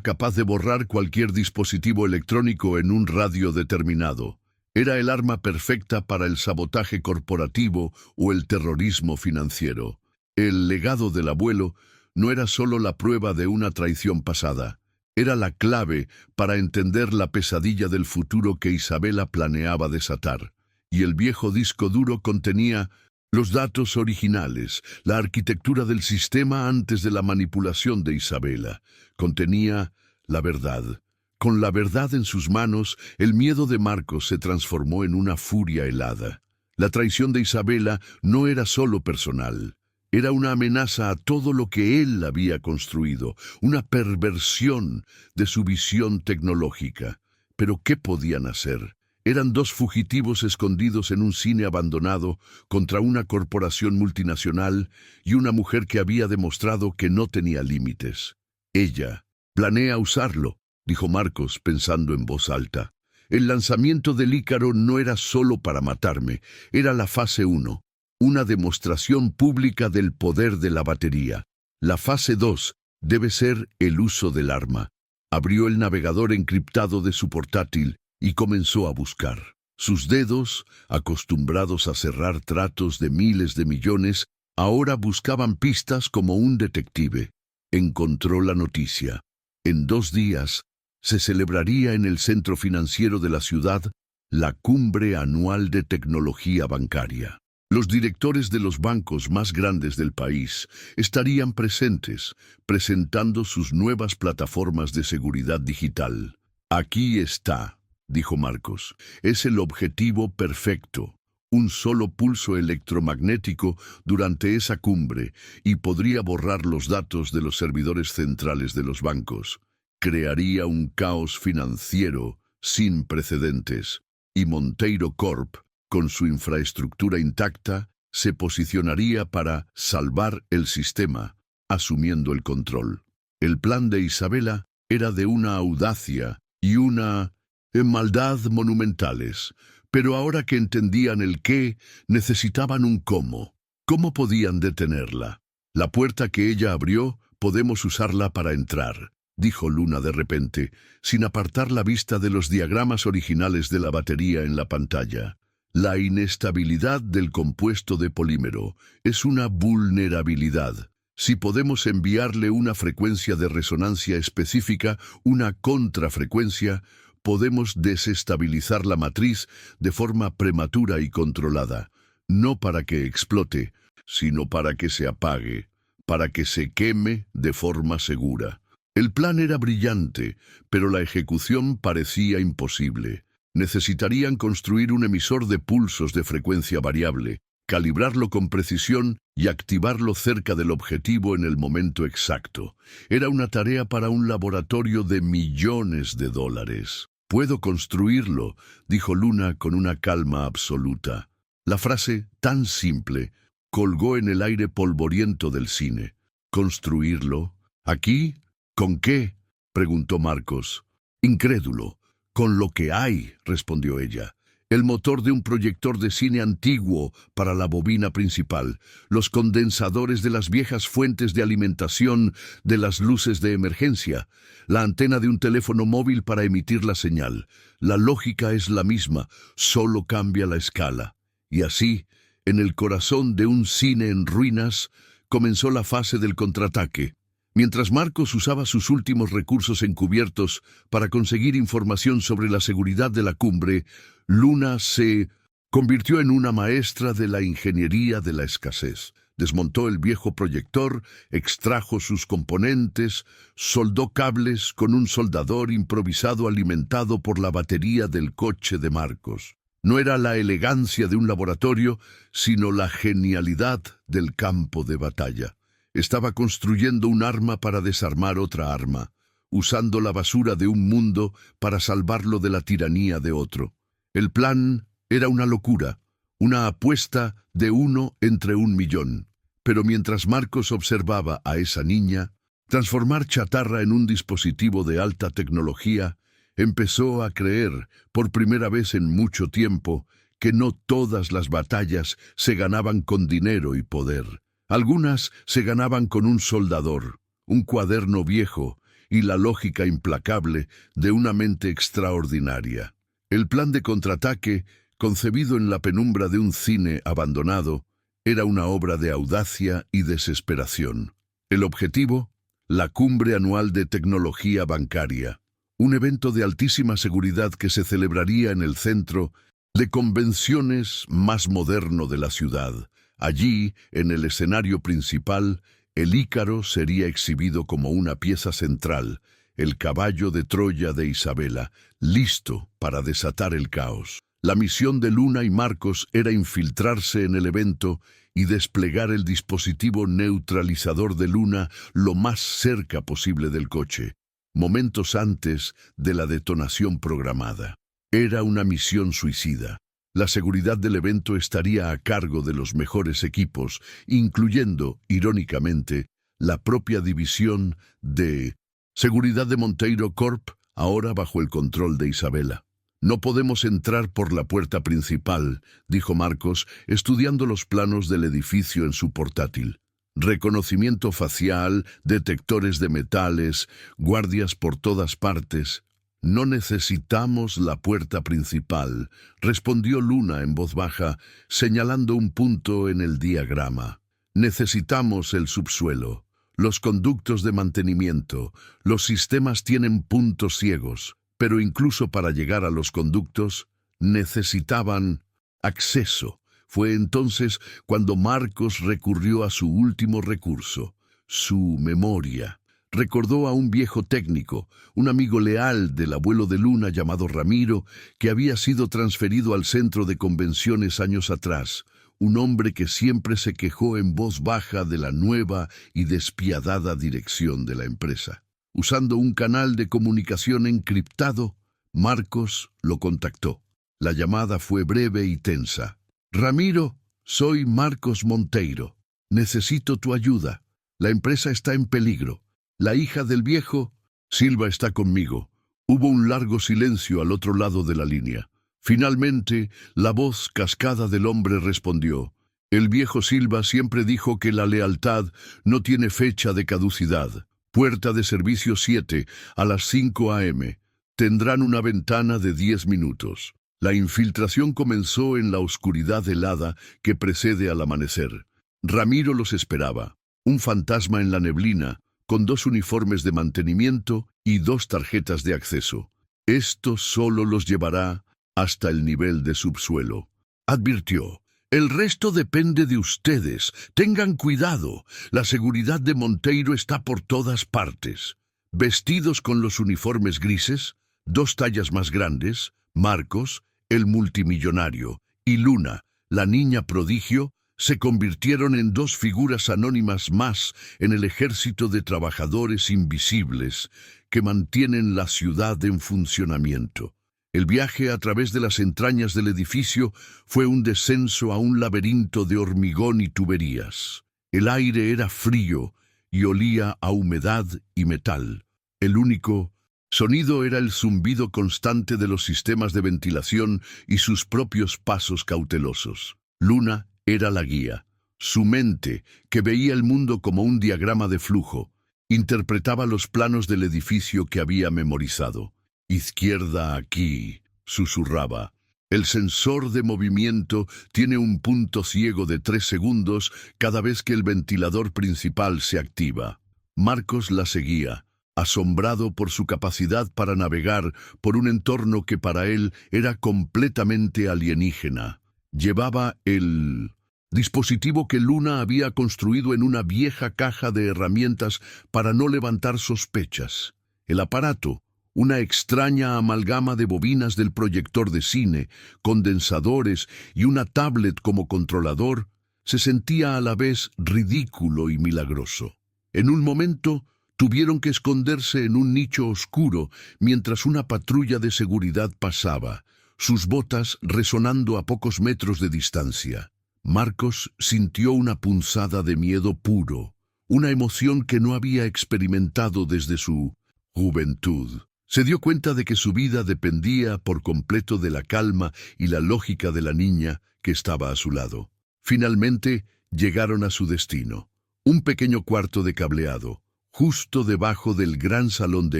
capaz de borrar cualquier dispositivo electrónico en un radio determinado. Era el arma perfecta para el sabotaje corporativo o el terrorismo financiero. El legado del abuelo no era solo la prueba de una traición pasada, era la clave para entender la pesadilla del futuro que Isabela planeaba desatar. Y el viejo disco duro contenía los datos originales, la arquitectura del sistema antes de la manipulación de Isabela. Contenía la verdad. Con la verdad en sus manos, el miedo de Marcos se transformó en una furia helada. La traición de Isabela no era solo personal. Era una amenaza a todo lo que él había construido, una perversión de su visión tecnológica. Pero ¿qué podían hacer? Eran dos fugitivos escondidos en un cine abandonado contra una corporación multinacional y una mujer que había demostrado que no tenía límites. Ella planea usarlo, dijo Marcos pensando en voz alta. El lanzamiento del Ícaro no era solo para matarme, era la fase 1, una demostración pública del poder de la batería. La fase 2 debe ser el uso del arma. Abrió el navegador encriptado de su portátil y comenzó a buscar. Sus dedos, acostumbrados a cerrar tratos de miles de millones, ahora buscaban pistas como un detective. Encontró la noticia. En 2 días se celebraría en el centro financiero de la ciudad la cumbre anual de tecnología bancaria. Los directores de los bancos más grandes del país estarían presentes, presentando sus nuevas plataformas de seguridad digital. Aquí está, dijo Marcos. Es el objetivo perfecto. Un solo pulso electromagnético durante esa cumbre y podría borrar los datos de los servidores centrales de los bancos. Crearía un caos financiero sin precedentes. Y Monteiro Corp, con su infraestructura intacta, se posicionaría para salvar el sistema, asumiendo el control. El plan de Isabela era de una audacia y una maldad monumentales, pero ahora que entendían el qué, necesitaban un cómo. ¿Cómo podían detenerla? La puerta que ella abrió, podemos usarla para entrar, dijo Luna de repente, sin apartar la vista de los diagramas originales de la batería en la pantalla. La inestabilidad del compuesto de polímero es una vulnerabilidad. Si podemos enviarle una frecuencia de resonancia específica, una contrafrecuencia, podemos desestabilizar la matriz de forma prematura y controlada, no para que explote, sino para que se apague, para que se queme de forma segura. El plan era brillante, pero la ejecución parecía imposible. Necesitarían construir un emisor de pulsos de frecuencia variable, calibrarlo con precisión y activarlo cerca del objetivo en el momento exacto. Era una tarea para un laboratorio de millones de dólares. «Puedo construirlo», dijo Luna con una calma absoluta. La frase, tan simple, colgó en el aire polvoriento del cine. «¿Construirlo? ¿Aquí? ¿Con qué?», preguntó Marcos. Incrédulo. «Con lo que hay», respondió ella. El motor de un proyector de cine antiguo para la bobina principal, los condensadores de las viejas fuentes de alimentación de las luces de emergencia, la antena de un teléfono móvil para emitir la señal. La lógica es la misma, solo cambia la escala. Y así, en el corazón de un cine en ruinas, comenzó la fase del contraataque. Mientras Marcos usaba sus últimos recursos encubiertos para conseguir información sobre la seguridad de la cumbre, Luna se convirtió en una maestra de la ingeniería de la escasez. Desmontó el viejo proyector, extrajo sus componentes, soldó cables con un soldador improvisado alimentado por la batería del coche de Marcos. No era la elegancia de un laboratorio, sino la genialidad del campo de batalla. Estaba construyendo un arma para desarmar otra arma, usando la basura de un mundo para salvarlo de la tiranía de otro. El plan era una locura, una apuesta de 1 entre 1.000.000. Pero mientras Marcos observaba a esa niña transformar chatarra en un dispositivo de alta tecnología, empezó a creer, por primera vez en mucho tiempo, que no todas las batallas se ganaban con dinero y poder. Algunas se ganaban con un soldador, un cuaderno viejo y la lógica implacable de una mente extraordinaria. El plan de contraataque, concebido en la penumbra de un cine abandonado, era una obra de audacia y desesperación. El objetivo, la cumbre anual de tecnología bancaria, un evento de altísima seguridad que se celebraría en el centro de convenciones más moderno de la ciudad. Allí, en el escenario principal, el Ícaro sería exhibido como una pieza central, el caballo de Troya de Isabela, listo para desatar el caos. La misión de Luna y Marcos era infiltrarse en el evento y desplegar el dispositivo neutralizador de Luna lo más cerca posible del coche, momentos antes de la detonación programada. Era una misión suicida. La seguridad del evento estaría a cargo de los mejores equipos, incluyendo, irónicamente, la propia división de seguridad de Monteiro Corp, ahora bajo el control de Isabela. «No podemos entrar por la puerta principal», dijo Marcos, estudiando los planos del edificio en su portátil. Reconocimiento facial, detectores de metales, guardias por todas partes. «No necesitamos la puerta principal», respondió Luna en voz baja, señalando un punto en el diagrama. «Necesitamos el subsuelo, los conductos de mantenimiento, los sistemas tienen puntos ciegos, pero incluso para llegar a los conductos necesitaban acceso, Fue entonces cuando Marcos recurrió a su último recurso, su memoria. Recordó a un viejo técnico, un amigo leal del abuelo de Luna llamado Ramiro, que había sido transferido al centro de convenciones años atrás, un hombre que siempre se quejó en voz baja de la nueva y despiadada dirección de la empresa. Usando un canal de comunicación encriptado, Marcos lo contactó. La llamada fue breve y tensa. «Ramiro, soy Marcos Monteiro. Necesito tu ayuda. La empresa está en peligro. La hija del viejo, Silva, está conmigo». Hubo un largo silencio al otro lado de la línea. Finalmente, la voz cascada del hombre respondió. «El viejo Silva siempre dijo que la lealtad no tiene fecha de caducidad. Puerta de servicio 7, a las 5 a.m. Tendrán una ventana de 10 minutos». La infiltración comenzó en la oscuridad helada que precede al amanecer. Ramiro los esperaba, un fantasma en la neblina, con 2 uniformes de mantenimiento y 2 tarjetas de acceso. Esto solo los llevará hasta el nivel de subsuelo. Advirtió: «El resto depende de ustedes. Tengan cuidado. La seguridad de Monteiro está por todas partes». Vestidos con los uniformes grises, 2 tallas más grandes, Marcos, el multimillonario, y Luna, la niña prodigio, se convirtieron en 2 figuras anónimas más en el ejército de trabajadores invisibles que mantienen la ciudad en funcionamiento. El viaje a través de las entrañas del edificio fue un descenso a un laberinto de hormigón y tuberías. El aire era frío y olía a humedad y metal. El único sonido era el zumbido constante de los sistemas de ventilación y sus propios pasos cautelosos. Luna era la guía. Su mente, que veía el mundo como un diagrama de flujo, interpretaba los planos del edificio que había memorizado. «Izquierda aquí», susurraba. «El sensor de movimiento tiene un punto ciego de 3 segundos cada vez que el ventilador principal se activa». Marcos la seguía, asombrado por su capacidad para navegar por un entorno que para él era completamente alienígena. Llevaba el dispositivo que Luna había construido en una vieja caja de herramientas para no levantar sospechas. El aparato, una extraña amalgama de bobinas del proyector de cine, condensadores y una tablet como controlador, se sentía a la vez ridículo y milagroso. En un momento, tuvieron que esconderse en un nicho oscuro mientras una patrulla de seguridad pasaba, sus botas resonando a pocos metros de distancia. Marcos sintió una punzada de miedo puro, una emoción que no había experimentado desde su juventud. Se dio cuenta de que su vida dependía por completo de la calma y la lógica de la niña que estaba a su lado. Finalmente llegaron a su destino, un pequeño cuarto de cableado, justo debajo del gran salón de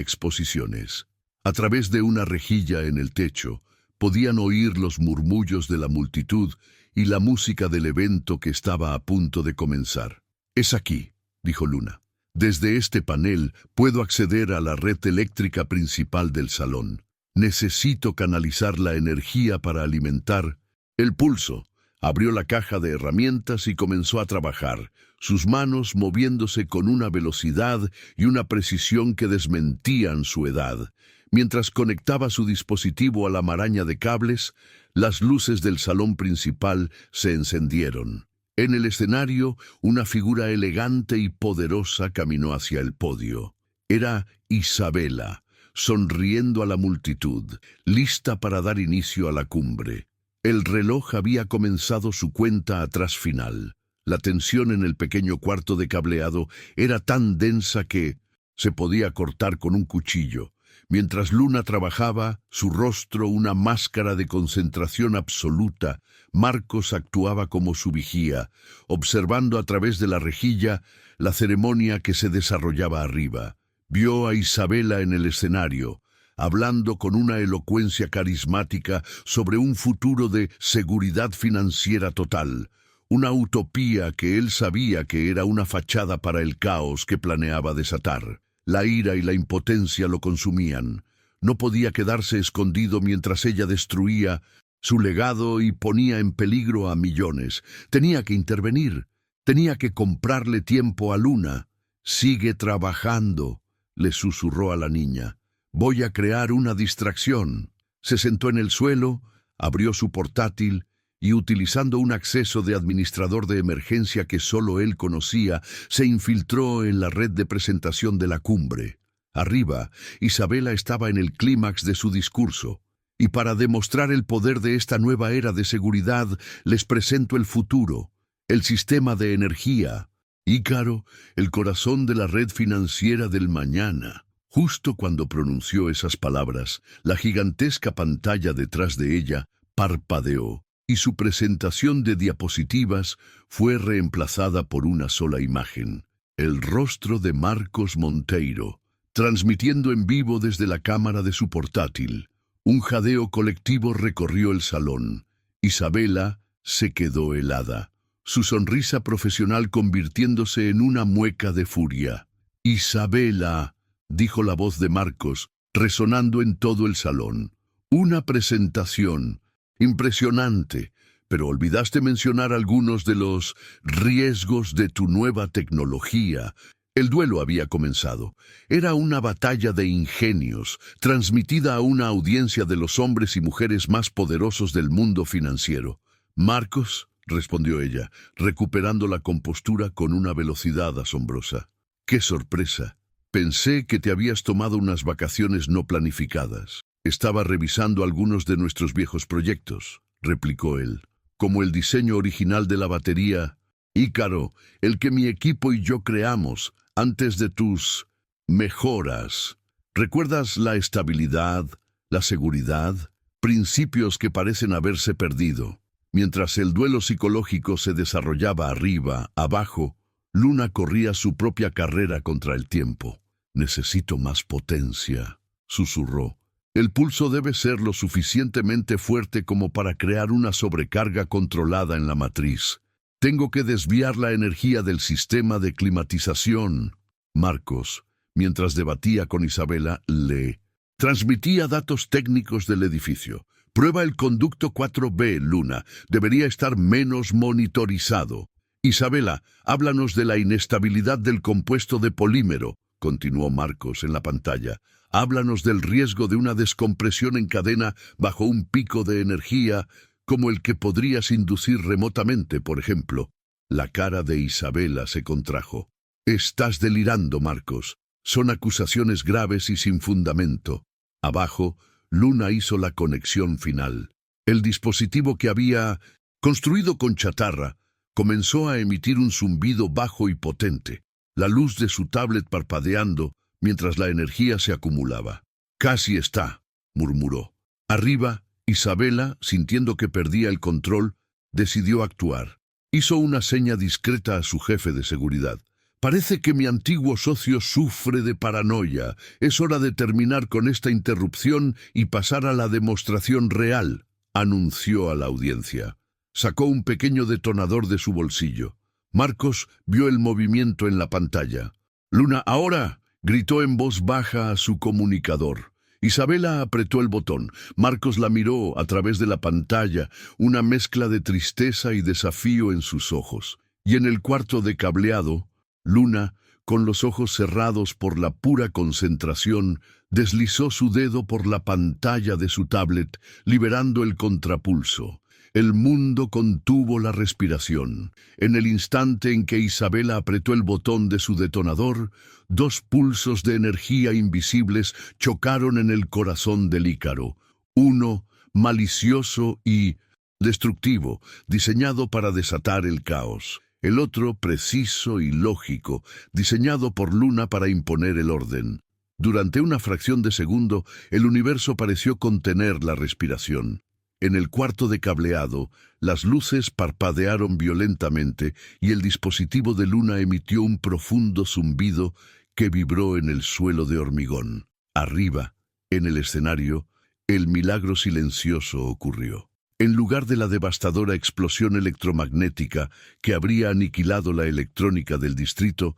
exposiciones. A través de una rejilla en el techo, podían oír los murmullos de la multitud y la música del evento que estaba a punto de comenzar. «Es aquí», dijo Luna. «Desde este panel puedo acceder a la red eléctrica principal del salón. Necesito canalizar la energía para alimentar el pulso». Abrió la caja de herramientas y comenzó a trabajar, sus manos moviéndose con una velocidad y una precisión que desmentían su edad. Mientras conectaba su dispositivo a la maraña de cables, las luces del salón principal se encendieron. En el escenario, una figura elegante y poderosa caminó hacia el podio. Era Isabela, sonriendo a la multitud, lista para dar inicio a la cumbre. El reloj había comenzado su cuenta atrás final. La tensión en el pequeño cuarto de cableado era tan densa que se podía cortar con un cuchillo. Mientras Luna trabajaba, su rostro una máscara de concentración absoluta, Marcos actuaba como su vigía, observando a través de la rejilla la ceremonia que se desarrollaba arriba. Vio a Isabela en el escenario, hablando con una elocuencia carismática sobre un futuro de seguridad financiera total, una utopía que él sabía que era una fachada para el caos que planeaba desatar. La ira y la impotencia lo consumían. No podía quedarse escondido mientras ella destruía su legado y ponía en peligro a millones. Tenía que intervenir, tenía que comprarle tiempo a Luna. «Sigue trabajando», le susurró a la niña. «Voy a crear una distracción». Se sentó en el suelo, abrió su portátil y, utilizando un acceso de administrador de emergencia que solo él conocía, se infiltró en la red de presentación de la cumbre. Arriba, Isabela estaba en el clímax de su discurso. «Y para demostrar el poder de esta nueva era de seguridad, les presento el futuro, el sistema de energía. Ícaro, el corazón de la red financiera del mañana». Justo cuando pronunció esas palabras, la gigantesca pantalla detrás de ella parpadeó y su presentación de diapositivas fue reemplazada por una sola imagen: el rostro de Marcos Monteiro, transmitiendo en vivo desde la cámara de su portátil. Un jadeo colectivo recorrió el salón. Isabela se quedó helada, su sonrisa profesional convirtiéndose en una mueca de furia. «Isabela», dijo la voz de Marcos, resonando en todo el salón. «Una presentación impresionante, pero olvidaste mencionar algunos de los riesgos de tu nueva tecnología». El duelo había comenzado. Era una batalla de ingenios, transmitida a una audiencia de los hombres y mujeres más poderosos del mundo financiero. «Marcos», respondió ella, recuperando la compostura con una velocidad asombrosa. «¡Qué sorpresa! Pensé que te habías tomado unas vacaciones no planificadas». «Estaba revisando algunos de nuestros viejos proyectos», replicó él, «como el diseño original de la batería Ícaro, el que mi equipo y yo creamos antes de tus mejoras. ¿Recuerdas la estabilidad, la seguridad? Principios que parecen haberse perdido». Mientras el duelo psicológico se desarrollaba arriba, abajo, Luna corría su propia carrera contra el tiempo. «Necesito más potencia», susurró. «El pulso debe ser lo suficientemente fuerte como para crear una sobrecarga controlada en la matriz. Tengo que desviar la energía del sistema de climatización». Marcos, mientras debatía con Isabela, le transmitía datos técnicos del edificio. «Prueba el conducto 4B, Luna. Debería estar menos monitorizado». «Isabela, háblanos de la inestabilidad del compuesto de polímero», continuó Marcos en la pantalla. «Háblanos del riesgo de una descompresión en cadena bajo un pico de energía como el que podrías inducir remotamente, por ejemplo». La cara de Isabela se contrajo. «Estás delirando, Marcos. Son acusaciones graves y sin fundamento». Abajo, Luna hizo la conexión final. El dispositivo, que había construido con chatarra, comenzó a emitir un zumbido bajo y potente, la luz de su tablet parpadeando mientras la energía se acumulaba. «Casi está», murmuró. Arriba, Isabela, sintiendo que perdía el control, decidió actuar. Hizo una seña discreta a su jefe de seguridad. «Parece que mi antiguo socio sufre de paranoia. Es hora de terminar con esta interrupción y pasar a la demostración real», anunció a la audiencia. Sacó un pequeño detonador de su bolsillo. Marcos vio el movimiento en la pantalla. «Luna, ahora», gritó en voz baja a su comunicador. Isabela apretó el botón. Marcos la miró a través de la pantalla, una mezcla de tristeza y desafío en sus ojos. Y en el cuarto de cableado, Luna, con los ojos cerrados por la pura concentración, deslizó su dedo por la pantalla de su tablet, liberando el contrapulso. El mundo contuvo la respiración. En el instante en que Isabela apretó el botón de su detonador, dos pulsos de energía invisibles chocaron en el corazón del Ícaro. Uno, malicioso y destructivo, diseñado para desatar el caos. El otro, preciso y lógico, diseñado por Luna para imponer el orden. Durante una fracción de segundo, el universo pareció contener la respiración. En el cuarto de cableado, las luces parpadearon violentamente y el dispositivo de Luna emitió un profundo zumbido que vibró en el suelo de hormigón. Arriba, en el escenario, el milagro silencioso ocurrió. En lugar de la devastadora explosión electromagnética que habría aniquilado la electrónica del distrito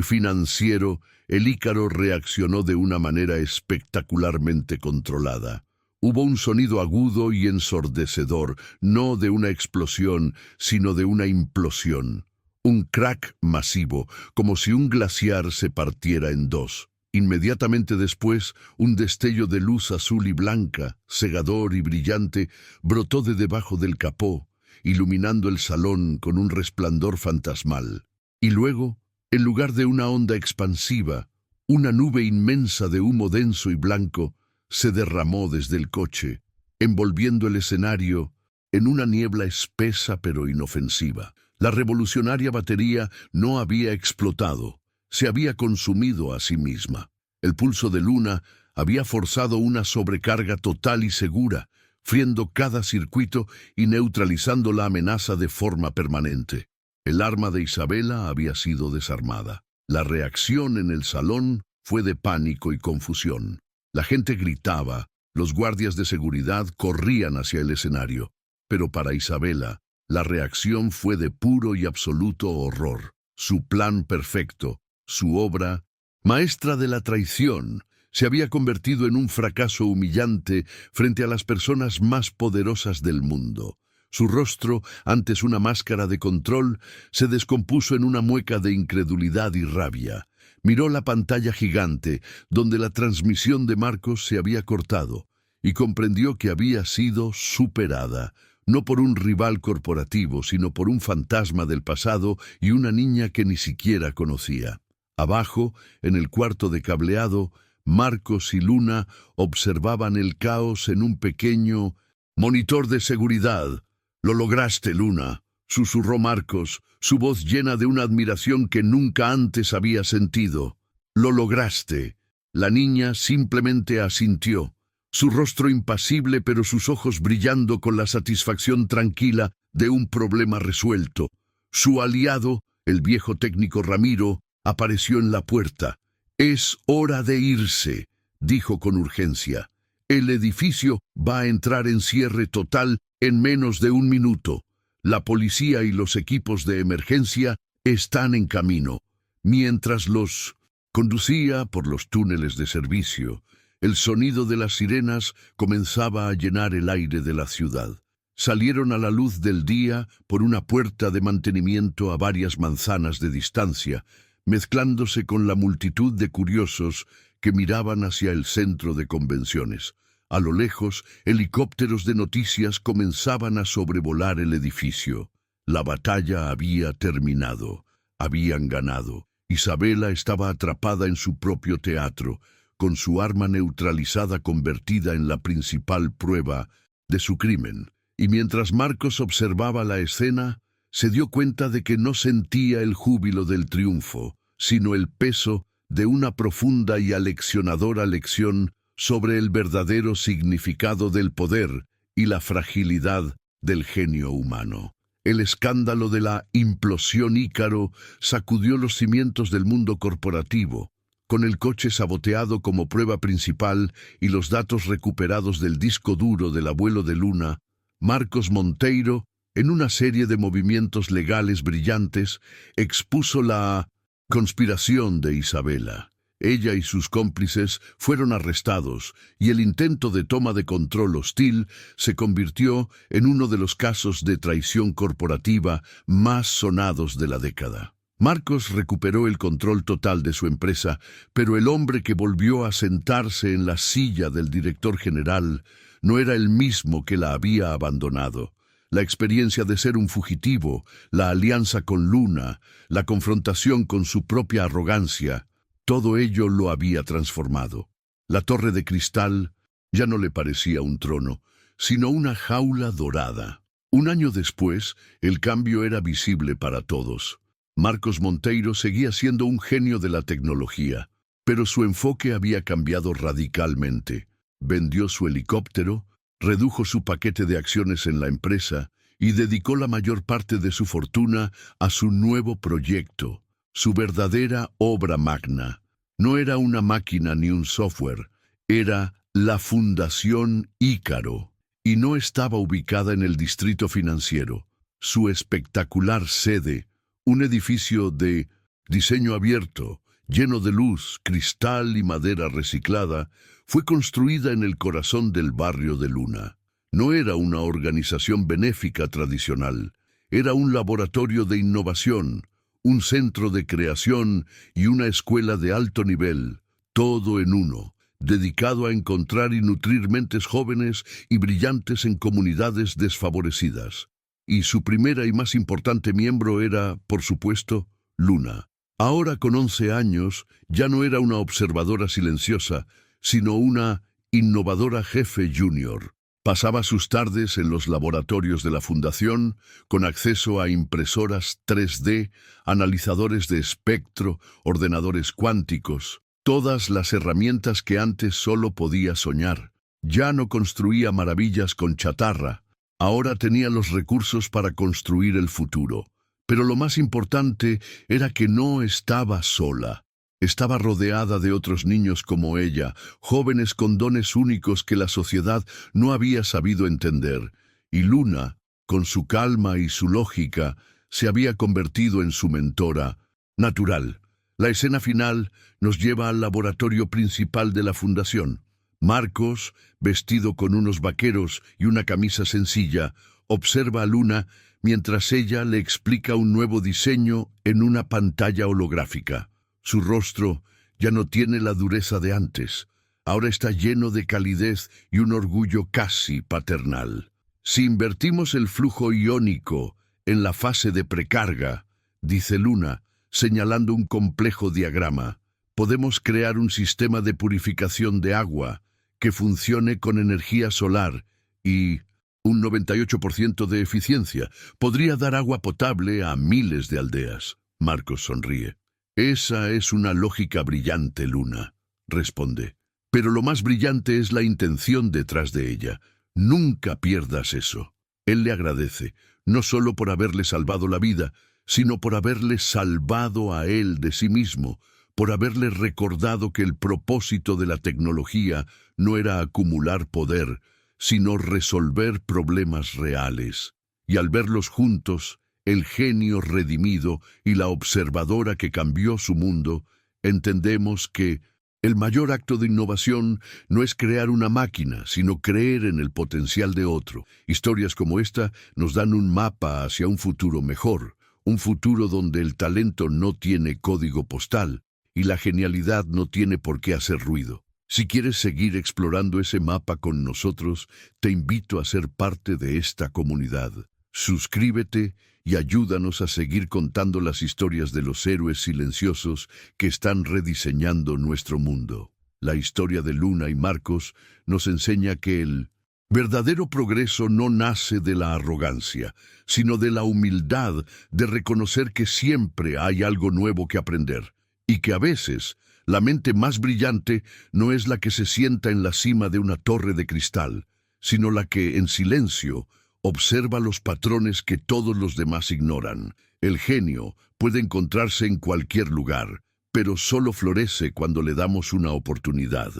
financiero, el Ícaro reaccionó de una manera espectacularmente controlada. Hubo un sonido agudo y ensordecedor, no de una explosión, sino de una implosión. Un crack masivo, como si un glaciar se partiera en dos. Inmediatamente después, un destello de luz azul y blanca, cegador y brillante, brotó de debajo del capó, iluminando el salón con un resplandor fantasmal. Y luego, en lugar de una onda expansiva, una nube inmensa de humo denso y blanco se derramó desde el coche, envolviendo el escenario en una niebla espesa pero inofensiva. La revolucionaria batería no había explotado, se había consumido a sí misma. El pulso de Luna había forzado una sobrecarga total y segura, friendo cada circuito y neutralizando la amenaza de forma permanente. El arma de Isabela había sido desarmada. La reacción en el salón fue de pánico y confusión. La gente gritaba, los guardias de seguridad corrían hacia el escenario. Pero para Isabela, la reacción fue de puro y absoluto horror. Su plan perfecto, su obra maestra de la traición, se había convertido en un fracaso humillante frente a las personas más poderosas del mundo. Su rostro, antes una máscara de control, se descompuso en una mueca de incredulidad y rabia. Miró la pantalla gigante, donde la transmisión de Marcos se había cortado, y comprendió que había sido superada, no por un rival corporativo, sino por un fantasma del pasado y una niña que ni siquiera conocía. Abajo, en el cuarto de cableado, Marcos y Luna observaban el caos en un pequeño monitor de seguridad. «Lo lograste, Luna», susurró Marcos, su voz llena de una admiración que nunca antes había sentido. «Lo lograste». La niña simplemente asintió, su rostro impasible pero sus ojos brillando con la satisfacción tranquila de un problema resuelto. Su aliado, el viejo técnico Ramiro, apareció en la puerta. «Es hora de irse», dijo con urgencia. «El edificio va a entrar en cierre total en menos de un minuto. La policía y los equipos de emergencia están en camino». Mientras los conducía por los túneles de servicio, el sonido de las sirenas comenzaba a llenar el aire de la ciudad. Salieron a la luz del día por una puerta de mantenimiento a varias manzanas de distancia, mezclándose con la multitud de curiosos que miraban hacia el centro de convenciones. A lo lejos, helicópteros de noticias comenzaban a sobrevolar el edificio. La batalla había terminado. Habían ganado. Isabela estaba atrapada en su propio teatro, con su arma neutralizada convertida en la principal prueba de su crimen. Y mientras Marcos observaba la escena, se dio cuenta de que no sentía el júbilo del triunfo, sino el peso de una profunda y aleccionadora lección sobre el verdadero significado del poder y la fragilidad del genio humano. El escándalo de la implosión Ícaro sacudió los cimientos del mundo corporativo. Con el coche saboteado como prueba principal y los datos recuperados del disco duro del abuelo de Luna, Marcos Monteiro, en una serie de movimientos legales brillantes, expuso la conspiración de Isabela. Ella y sus cómplices fueron arrestados y el intento de toma de control hostil se convirtió en uno de los casos de traición corporativa más sonados de la década. Marcos recuperó el control total de su empresa, pero el hombre que volvió a sentarse en la silla del director general no era el mismo que la había abandonado. La experiencia de ser un fugitivo, la alianza con Luna, la confrontación con su propia arrogancia, todo ello lo había transformado. La torre de cristal ya no le parecía un trono, sino una jaula dorada. Un año después, el cambio era visible para todos. Marcos Monteiro seguía siendo un genio de la tecnología, pero su enfoque había cambiado radicalmente. Vendió su helicóptero, redujo su paquete de acciones en la empresa y dedicó la mayor parte de su fortuna a su nuevo proyecto, su verdadera obra magna. No era una máquina ni un software, era la Fundación Ícaro, y no estaba ubicada en el distrito financiero. Su espectacular sede, un edificio de diseño abierto lleno de luz, cristal y madera reciclada, fue construida en el corazón del barrio de Luna. No era una organización benéfica tradicional, era un laboratorio de innovación, un centro de creación y una escuela de alto nivel, todo en uno, dedicado a encontrar y nutrir mentes jóvenes y brillantes en comunidades desfavorecidas. Y su primera y más importante miembro era, por supuesto, Luna. Ahora, con 11 años, ya no era una observadora silenciosa, sino una innovadora jefe junior. Pasaba sus tardes en los laboratorios de la Fundación, con acceso a impresoras 3D, analizadores de espectro, ordenadores cuánticos, todas las herramientas que antes solo podía soñar. Ya no construía maravillas con chatarra, ahora tenía los recursos para construir el futuro. Pero lo más importante era que no estaba sola. Estaba rodeada de otros niños como ella, jóvenes con dones únicos que la sociedad no había sabido entender. Y Luna, con su calma y su lógica, se había convertido en su mentora natural. La escena final nos lleva al laboratorio principal de la Fundación. Marcos, vestido con unos vaqueros y una camisa sencilla, observa a Luna mientras ella le explica un nuevo diseño en una pantalla holográfica. Su rostro ya no tiene la dureza de antes. Ahora está lleno de calidez y un orgullo casi paternal. Si invertimos el flujo iónico en la fase de precarga, dice Luna, señalando un complejo diagrama, podemos crear un sistema de purificación de agua que funcione con energía solar y un 98% de eficiencia. Podría dar agua potable a miles de aldeas. Marcos sonríe. Esa es una lógica brillante, Luna, responde. Pero lo más brillante es la intención detrás de ella. Nunca pierdas eso. Él le agradece, no solo por haberle salvado la vida, sino por haberle salvado a él de sí mismo, por haberle recordado que el propósito de la tecnología no era acumular poder, sino resolver problemas reales. Y al verlos juntos, el genio redimido y la observadora que cambió su mundo, entendemos que el mayor acto de innovación no es crear una máquina, sino creer en el potencial de otro. Historias como esta nos dan un mapa hacia un futuro mejor, un futuro donde el talento no tiene código postal y la genialidad no tiene por qué hacer ruido. Si quieres seguir explorando ese mapa con nosotros, te invito a ser parte de esta comunidad. Suscríbete y ayúdanos a seguir contando las historias de los héroes silenciosos que están rediseñando nuestro mundo. La historia de Luna y Marcos nos enseña que el verdadero progreso no nace de la arrogancia, sino de la humildad de reconocer que siempre hay algo nuevo que aprender, y que a veces la mente más brillante no es la que se sienta en la cima de una torre de cristal, sino la que, en silencio, observa los patrones que todos los demás ignoran. El genio puede encontrarse en cualquier lugar, pero solo florece cuando le damos una oportunidad.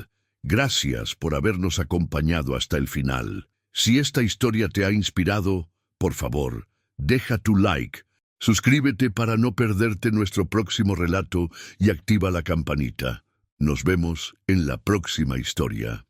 Gracias por habernos acompañado hasta el final. Si esta historia te ha inspirado, por favor, deja tu like, suscríbete para no perderte nuestro próximo relato y activa la campanita. Nos vemos en la próxima historia.